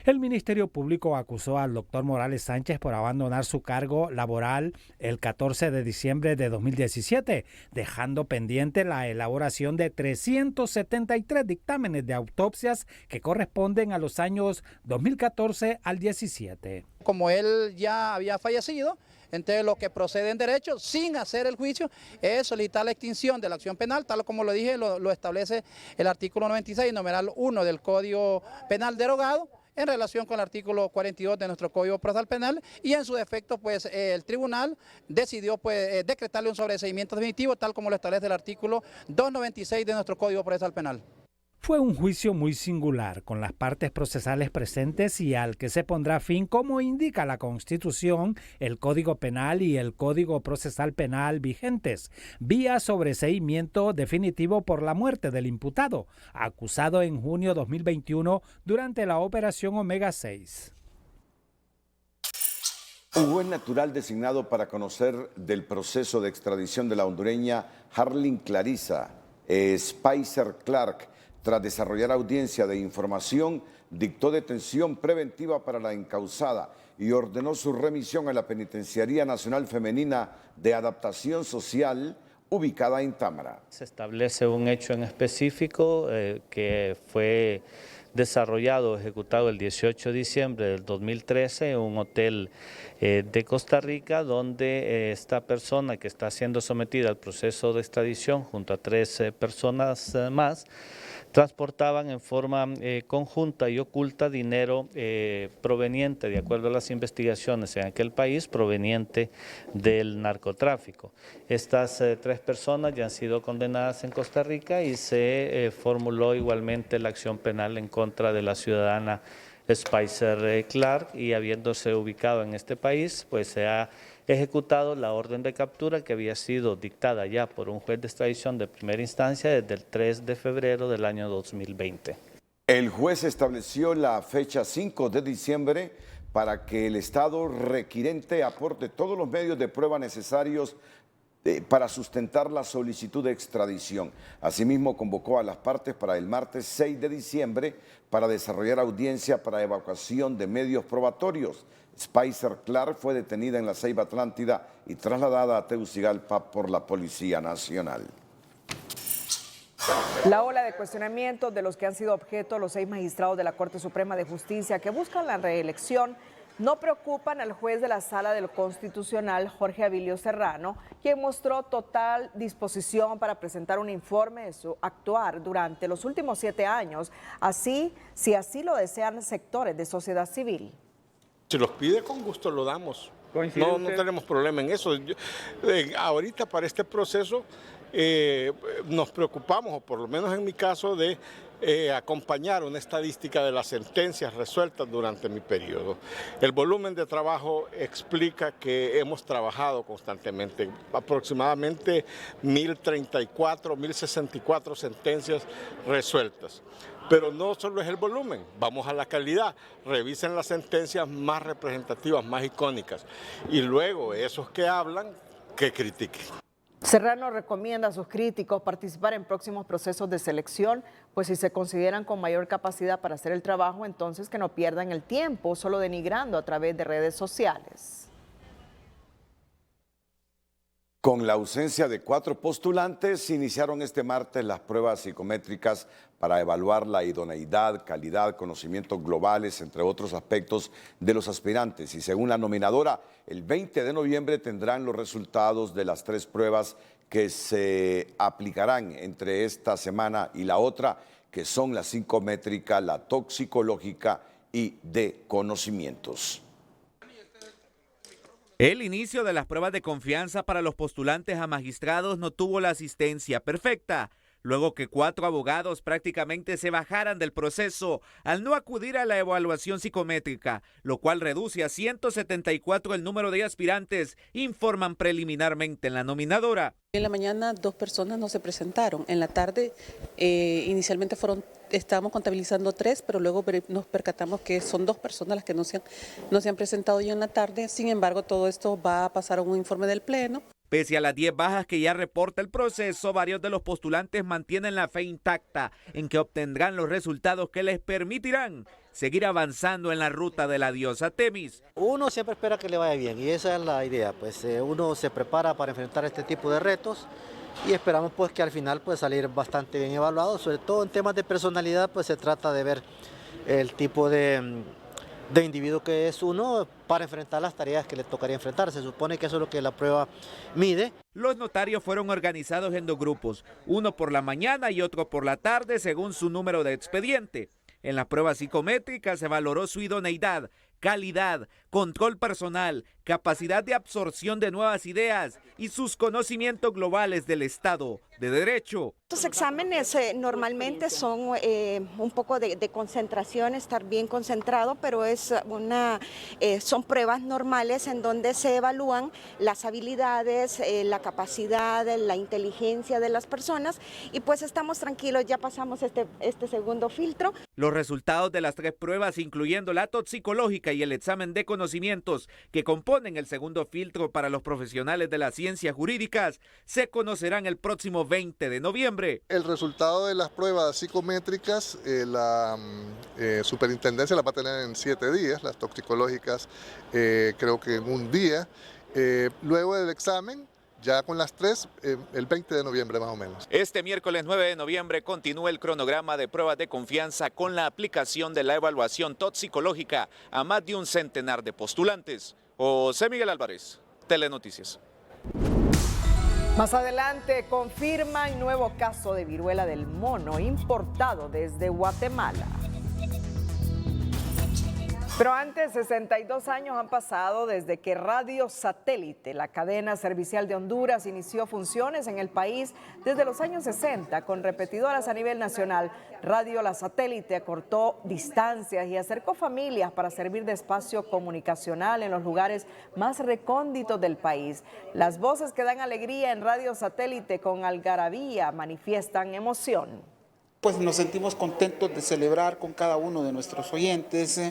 El Ministerio Público acusó al doctor Morales Sánchez por abandonar su cargo laboral el 14 de diciembre de 2017, dejando pendiente la elaboración de 373 dictámenes de autopsias que corresponden a los años 2014 al 17. Como él ya había fallecido, entonces lo que procede en derecho, sin hacer el juicio, es solicitar la extinción de la acción penal, tal como lo dije, lo establece el artículo 96, numeral 1 del Código Penal derogado, en relación con el artículo 42 de nuestro Código Procesal Penal, y en su defecto pues el tribunal decidió pues decretarle un sobreseimiento definitivo, tal como lo establece el artículo 296 de nuestro Código Procesal Penal. Fue un juicio muy singular, con las partes procesales presentes y al que se pondrá fin, como indica la Constitución, el Código Penal y el Código Procesal Penal vigentes, vía sobreseimiento definitivo por la muerte del imputado, acusado en junio 2021 durante la Operación Omega 6. Un juez natural designado para conocer del proceso de extradición de la hondureña Harlyn Clarissa Spicer Clark, tras desarrollar audiencia de información, dictó detención preventiva para la encausada y ordenó su remisión a la Penitenciaría Nacional Femenina de Adaptación Social, ubicada en Támara. Se establece un hecho en específico que fue desarrollado, ejecutado el 18 de diciembre del 2013 en un hotel de Costa Rica, donde esta persona que está siendo sometida al proceso de extradición junto a 3 personas más, transportaban en forma conjunta y oculta dinero proveniente, de acuerdo a las investigaciones en aquel país, proveniente del narcotráfico. Estas 3 personas ya han sido condenadas en Costa Rica y se formuló igualmente la acción penal en contra de la ciudadana Spicer Clark, y habiéndose ubicado en este país, pues se ha ejecutado la orden de captura que había sido dictada ya por un juez de extradición de primera instancia desde el 3 de febrero del año 2020. El juez estableció la fecha 5 de diciembre para que el Estado requirente aporte todos los medios de prueba necesarios para sustentar la solicitud de extradición. Asimismo, convocó a las partes para el martes 6 de diciembre para desarrollar audiencia para evacuación de medios probatorios. Spicer Clark fue detenida en la Ceiba Atlántida y trasladada a Tegucigalpa por la Policía Nacional. La ola de cuestionamientos de los que han sido objeto los 6 magistrados de la Corte Suprema de Justicia que buscan la reelección no preocupan al juez de la Sala del Constitucional, Jorge Avilio Serrano, quien mostró total disposición para presentar un informe de su actuar durante los últimos 7 años, si así lo desean sectores de sociedad civil. Si los pide, con gusto lo damos. No tenemos problema en eso. Ahorita para este proceso nos preocupamos, o por lo menos en mi caso, de acompañar una estadística de las sentencias resueltas durante mi periodo. El volumen de trabajo explica que hemos trabajado constantemente, aproximadamente 1.034, 1.064 sentencias resueltas. Pero no solo es el volumen, vamos a la calidad. Revisen las sentencias más representativas, más icónicas. Y luego esos que hablan, que critiquen. Serrano recomienda a sus críticos participar en próximos procesos de selección, pues si se consideran con mayor capacidad para hacer el trabajo, entonces que no pierdan el tiempo solo denigrando a través de redes sociales. Con la ausencia de 4 postulantes, iniciaron este martes las pruebas psicométricas para evaluar la idoneidad, calidad, conocimientos globales, entre otros aspectos de los aspirantes. Y según la nominadora, el 20 de noviembre tendrán los resultados de las 3 pruebas que se aplicarán entre esta semana y la otra, que son la psicométrica, la toxicológica y de conocimientos. El inicio de las pruebas de confianza para los postulantes a magistrados no tuvo la asistencia perfecta, luego que 4 abogados prácticamente se bajaran del proceso al no acudir a la evaluación psicométrica, lo cual reduce a 174 el número de aspirantes, informan preliminarmente en la nominadora. En la mañana 2 personas no se presentaron, en la tarde inicialmente estábamos contabilizando 3, pero luego nos percatamos que son 2 personas las que no se han presentado ya en la tarde. Sin embargo, todo esto va a pasar a un informe del Pleno. Pese a las 10 bajas que ya reporta el proceso, varios de los postulantes mantienen la fe intacta en que obtendrán los resultados que les permitirán seguir avanzando en la ruta de la diosa Temis. Uno siempre espera que le vaya bien y esa es la idea, pues uno se prepara para enfrentar este tipo de retos y esperamos pues que al final pues salir bastante bien evaluado, sobre todo en temas de personalidad, pues se trata de ver el tipo de individuo que es uno para enfrentar las tareas que le tocaría enfrentar. Se supone que eso es lo que la prueba mide. Los notarios fueron organizados en 2 grupos, uno por la mañana y otro por la tarde según su número de expediente. En las pruebas psicométricas se valoró su idoneidad, calidad, control personal, capacidad de absorción de nuevas ideas y sus conocimientos globales del Estado de Derecho. Estos exámenes normalmente son un poco de concentración, estar bien concentrado, pero son pruebas normales en donde se evalúan las habilidades, la capacidad, la inteligencia de las personas y pues estamos tranquilos, ya pasamos este segundo filtro. Los resultados de las 3 pruebas, incluyendo la toxicológica y el examen de conocimientos que componen el segundo filtro para los profesionales de las ciencias jurídicas, se conocerán el próximo 20 de noviembre. El resultado de las pruebas psicométricas, la superintendencia la va a tener en 7 días, las toxicológicas creo que en 1 día. Luego del examen, ya con las 3, el 20 de noviembre más o menos. Este miércoles 9 de noviembre continúa el cronograma de pruebas de confianza con la aplicación de la evaluación toxicológica a más de 100 de postulantes. José Miguel Álvarez, Telenoticias. Más adelante confirman nuevo caso de viruela del mono importado desde Guatemala. Pero antes, 62 años han pasado desde que Radio Satélite, la cadena servicial de Honduras, inició funciones en el país desde los años 60 con repetidoras a nivel nacional. Radio La Satélite acortó distancias y acercó familias para servir de espacio comunicacional en los lugares más recónditos del país. Las voces que dan alegría en Radio Satélite con algarabía manifiestan emoción. Pues nos sentimos contentos de celebrar con cada uno de nuestros oyentes,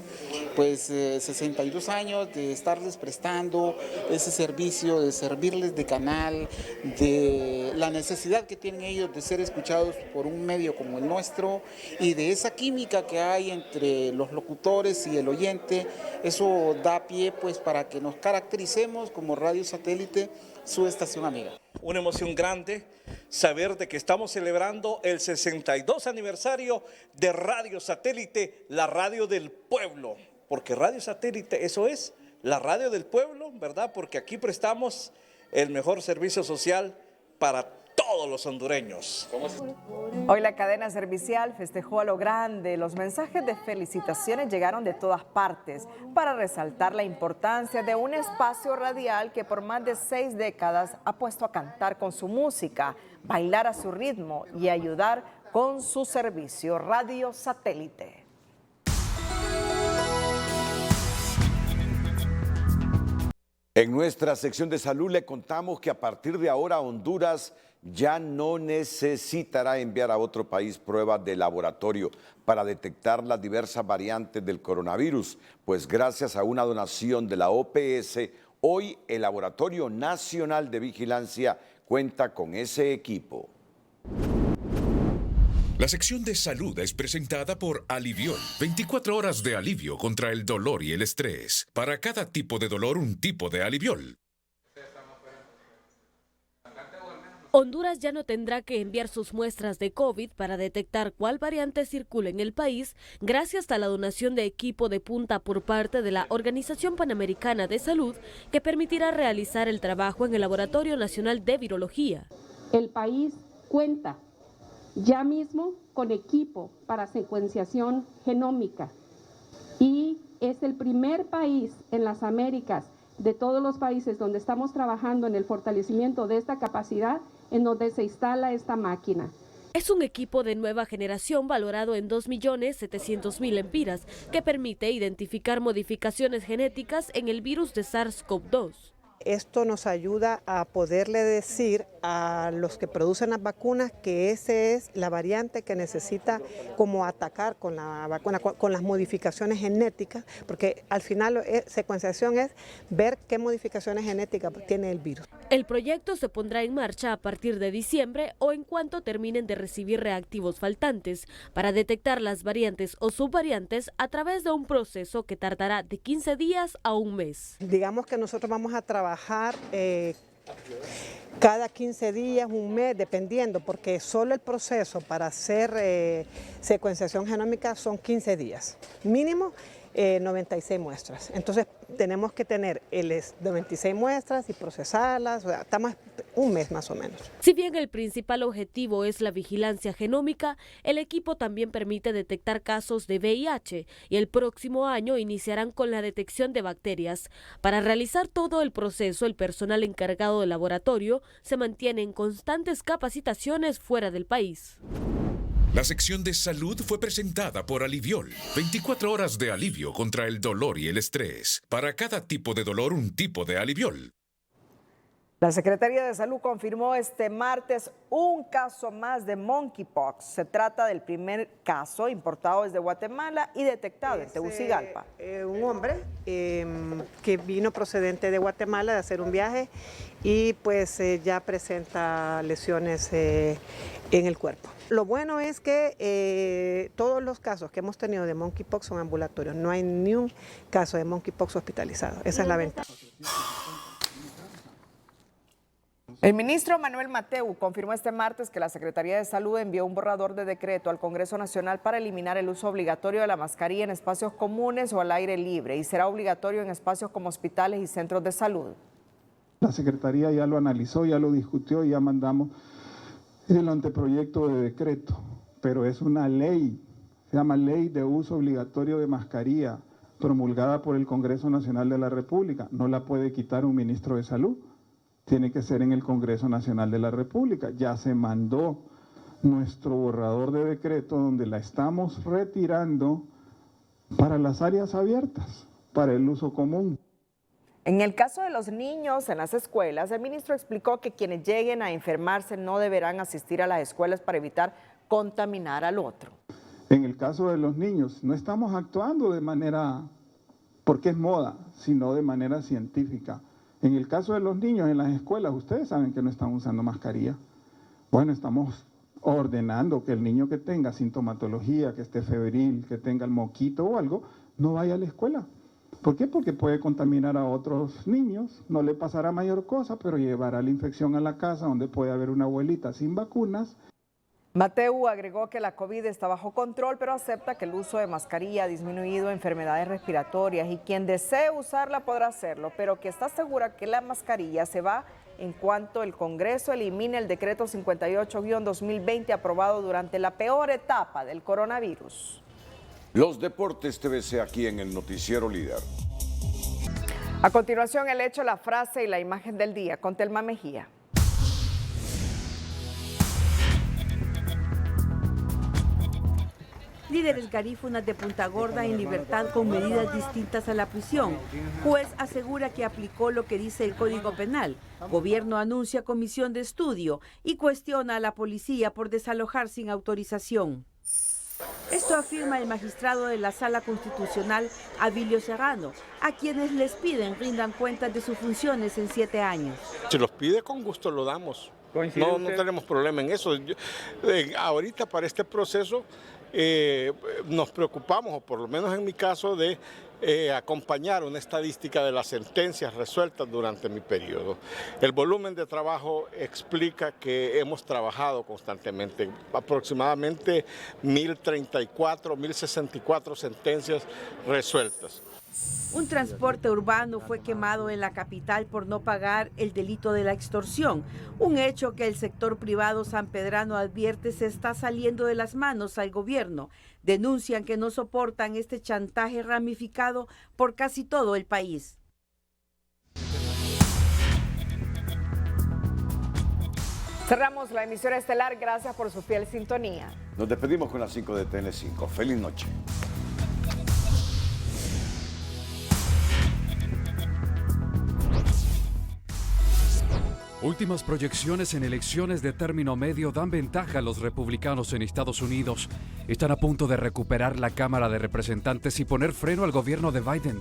62 años de estarles prestando ese servicio, de servirles de canal, de la necesidad que tienen ellos de ser escuchados por un medio como el nuestro y de esa química que hay entre los locutores y el oyente. Eso da pie pues para que nos caractericemos como Radio Satélite, su estación amiga. Una emoción grande saber de que estamos celebrando el 62 aniversario de Radio Satélite, la radio del pueblo. porque Radio Satélite, eso es la radio del pueblo, ¿verdad? Porque aquí prestamos el mejor servicio social para todos los hondureños. Hoy la cadena servicial festejó a lo grande. Los mensajes de felicitaciones llegaron de todas partes para resaltar la importancia de un espacio radial que por más de 6 décadas ha puesto a cantar con su música, bailar a su ritmo y ayudar con su servicio. Radio Satélite. En nuestra sección de salud le contamos que a partir de ahora Honduras ya no necesitará enviar a otro país pruebas de laboratorio para detectar las diversas variantes del coronavirus, pues gracias a una donación de la OPS, hoy el Laboratorio Nacional de Vigilancia cuenta con ese equipo. La sección de salud es presentada por Aliviol, 24 horas de alivio contra el dolor y el estrés. Para cada tipo de dolor, un tipo de Aliviol. Honduras ya no tendrá que enviar sus muestras de COVID para detectar cuál variante circula en el país gracias a la donación de equipo de punta por parte de la Organización Panamericana de Salud que permitirá realizar el trabajo en el Laboratorio Nacional de Virología. El país cuenta ya mismo con equipo para secuenciación genómica y es el primer país en las Américas de todos los países donde estamos trabajando en el fortalecimiento de esta capacidad en donde se instala esta máquina. Es un equipo de nueva generación valorado en 2.700.000 lempiras que permite identificar modificaciones genéticas en el virus de SARS-CoV-2. Esto nos ayuda a poderle decir a los que producen las vacunas que esa es la variante que necesita como atacar con la vacuna, con las modificaciones genéticas, porque al final secuenciación es ver qué modificaciones genéticas tiene el virus. El proyecto se pondrá en marcha a partir de diciembre o en cuanto terminen de recibir reactivos faltantes para detectar las variantes o subvariantes a través de un proceso que tardará de 15 días a un mes. Digamos que nosotros vamos a trabajar cada 15 días, un mes, dependiendo, porque solo el proceso para hacer secuenciación genómica son 15 días, mínimo 96 muestras. Entonces tenemos que tener 96 muestras y procesarlas, o sea, estamos un mes más o menos. Si bien el principal objetivo es la vigilancia genómica, el equipo también permite detectar casos de VIH y el próximo año iniciarán con la detección de bacterias. Para realizar todo el proceso, el personal encargado del laboratorio se mantiene en constantes capacitaciones fuera del país. La sección de salud fue presentada por Aliviol, 24 horas de alivio contra el dolor y el estrés. Para cada tipo de dolor, un tipo de Aliviol. La Secretaría de Salud confirmó este martes un caso más de monkeypox. Se trata del primer caso importado desde Guatemala y detectado en Tegucigalpa. Un hombre que vino procedente de Guatemala de hacer un viaje y pues ya presenta lesiones en el cuerpo. Lo bueno es que todos los casos que hemos tenido de monkeypox son ambulatorios. No hay ni un caso de monkeypox hospitalizado. Esa es la ventaja. El ministro Manuel Mateu confirmó este martes que la Secretaría de Salud envió un borrador de decreto al Congreso Nacional para eliminar el uso obligatorio de la mascarilla en espacios comunes o al aire libre y será obligatorio en espacios como hospitales y centros de salud. La Secretaría ya lo analizó, ya lo discutió y ya mandamos el anteproyecto de decreto, pero es una ley, se llama Ley de Uso Obligatorio de Mascarilla, promulgada por el Congreso Nacional de la República. No la puede quitar un ministro de Salud. Tiene que ser en el Congreso Nacional de la República. Ya se mandó nuestro borrador de decreto donde la estamos retirando para las áreas abiertas, para el uso común. En el caso de los niños en las escuelas, el ministro explicó que quienes lleguen a enfermarse no deberán asistir a las escuelas para evitar contaminar al otro. En el caso de los niños, no estamos actuando de manera, porque es moda, sino de manera científica. En el caso de los niños en las escuelas, ustedes saben que no están usando mascarilla. Bueno, estamos ordenando que el niño que tenga sintomatología, que esté febril, que tenga el moquito o algo, no vaya a la escuela. ¿Por qué? Porque puede contaminar a otros niños, no le pasará mayor cosa, pero llevará la infección a la casa donde puede haber una abuelita sin vacunas. Mateu agregó que la COVID está bajo control, pero acepta que el uso de mascarilla ha disminuido enfermedades respiratorias y quien desee usarla podrá hacerlo, pero que está segura que la mascarilla se va en cuanto el Congreso elimine el decreto 58-2020 aprobado durante la peor etapa del coronavirus. Los deportes TVC aquí en el Noticiero Líder. A continuación, el hecho, la frase y la imagen del día con Telma Mejía. Líderes garífunas de Punta Gorda en libertad con medidas distintas a la prisión. Juez asegura que aplicó lo que dice el Código Penal. Gobierno anuncia comisión de estudio y cuestiona a la policía por desalojar sin autorización. Esto afirma el magistrado de la Sala Constitucional, Abilio Serrano, a quienes les piden rindan cuentas de sus funciones en 7 años. Si los pide, con gusto lo damos. No tenemos problema en eso. Ahorita para este proceso nos preocupamos, o por lo menos en mi caso, de acompañar una estadística de las sentencias resueltas durante mi periodo. El volumen de trabajo explica que hemos trabajado constantemente, aproximadamente 1.034, 1.064 sentencias resueltas. Un transporte urbano fue quemado en la capital por no pagar el delito de la extorsión, un hecho que el sector privado sanpedrano advierte se está saliendo de las manos al gobierno. Denuncian que no soportan este chantaje ramificado por casi todo el país. Cerramos la emisión estelar. Gracias por su fiel sintonía. Nos despedimos con las 5 de TN5. Feliz noche. Últimas proyecciones en elecciones de término medio dan ventaja a los republicanos en Estados Unidos. Están a punto de recuperar la Cámara de Representantes y poner freno al gobierno de Biden.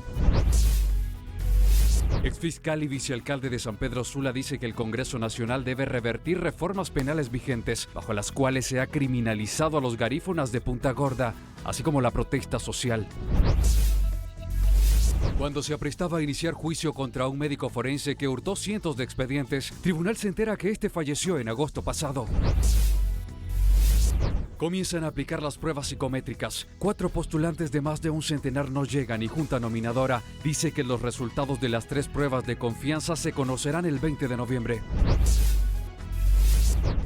Exfiscal y vicealcalde de San Pedro Sula dice que el Congreso Nacional debe revertir reformas penales vigentes, bajo las cuales se ha criminalizado a los garífunas de Punta Gorda, así como la protesta social. Cuando se aprestaba a iniciar juicio contra un médico forense que hurtó cientos de expedientes, tribunal se entera que este falleció en agosto pasado. Comienzan a aplicar las pruebas psicométricas. 4 postulantes de más de un centenar no llegan y Junta Nominadora dice que los resultados de las 3 pruebas de confianza se conocerán el 20 de noviembre.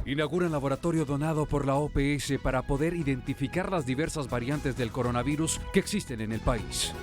Inauguran laboratorio donado por la OPS para poder identificar las diversas variantes del coronavirus que existen en el país.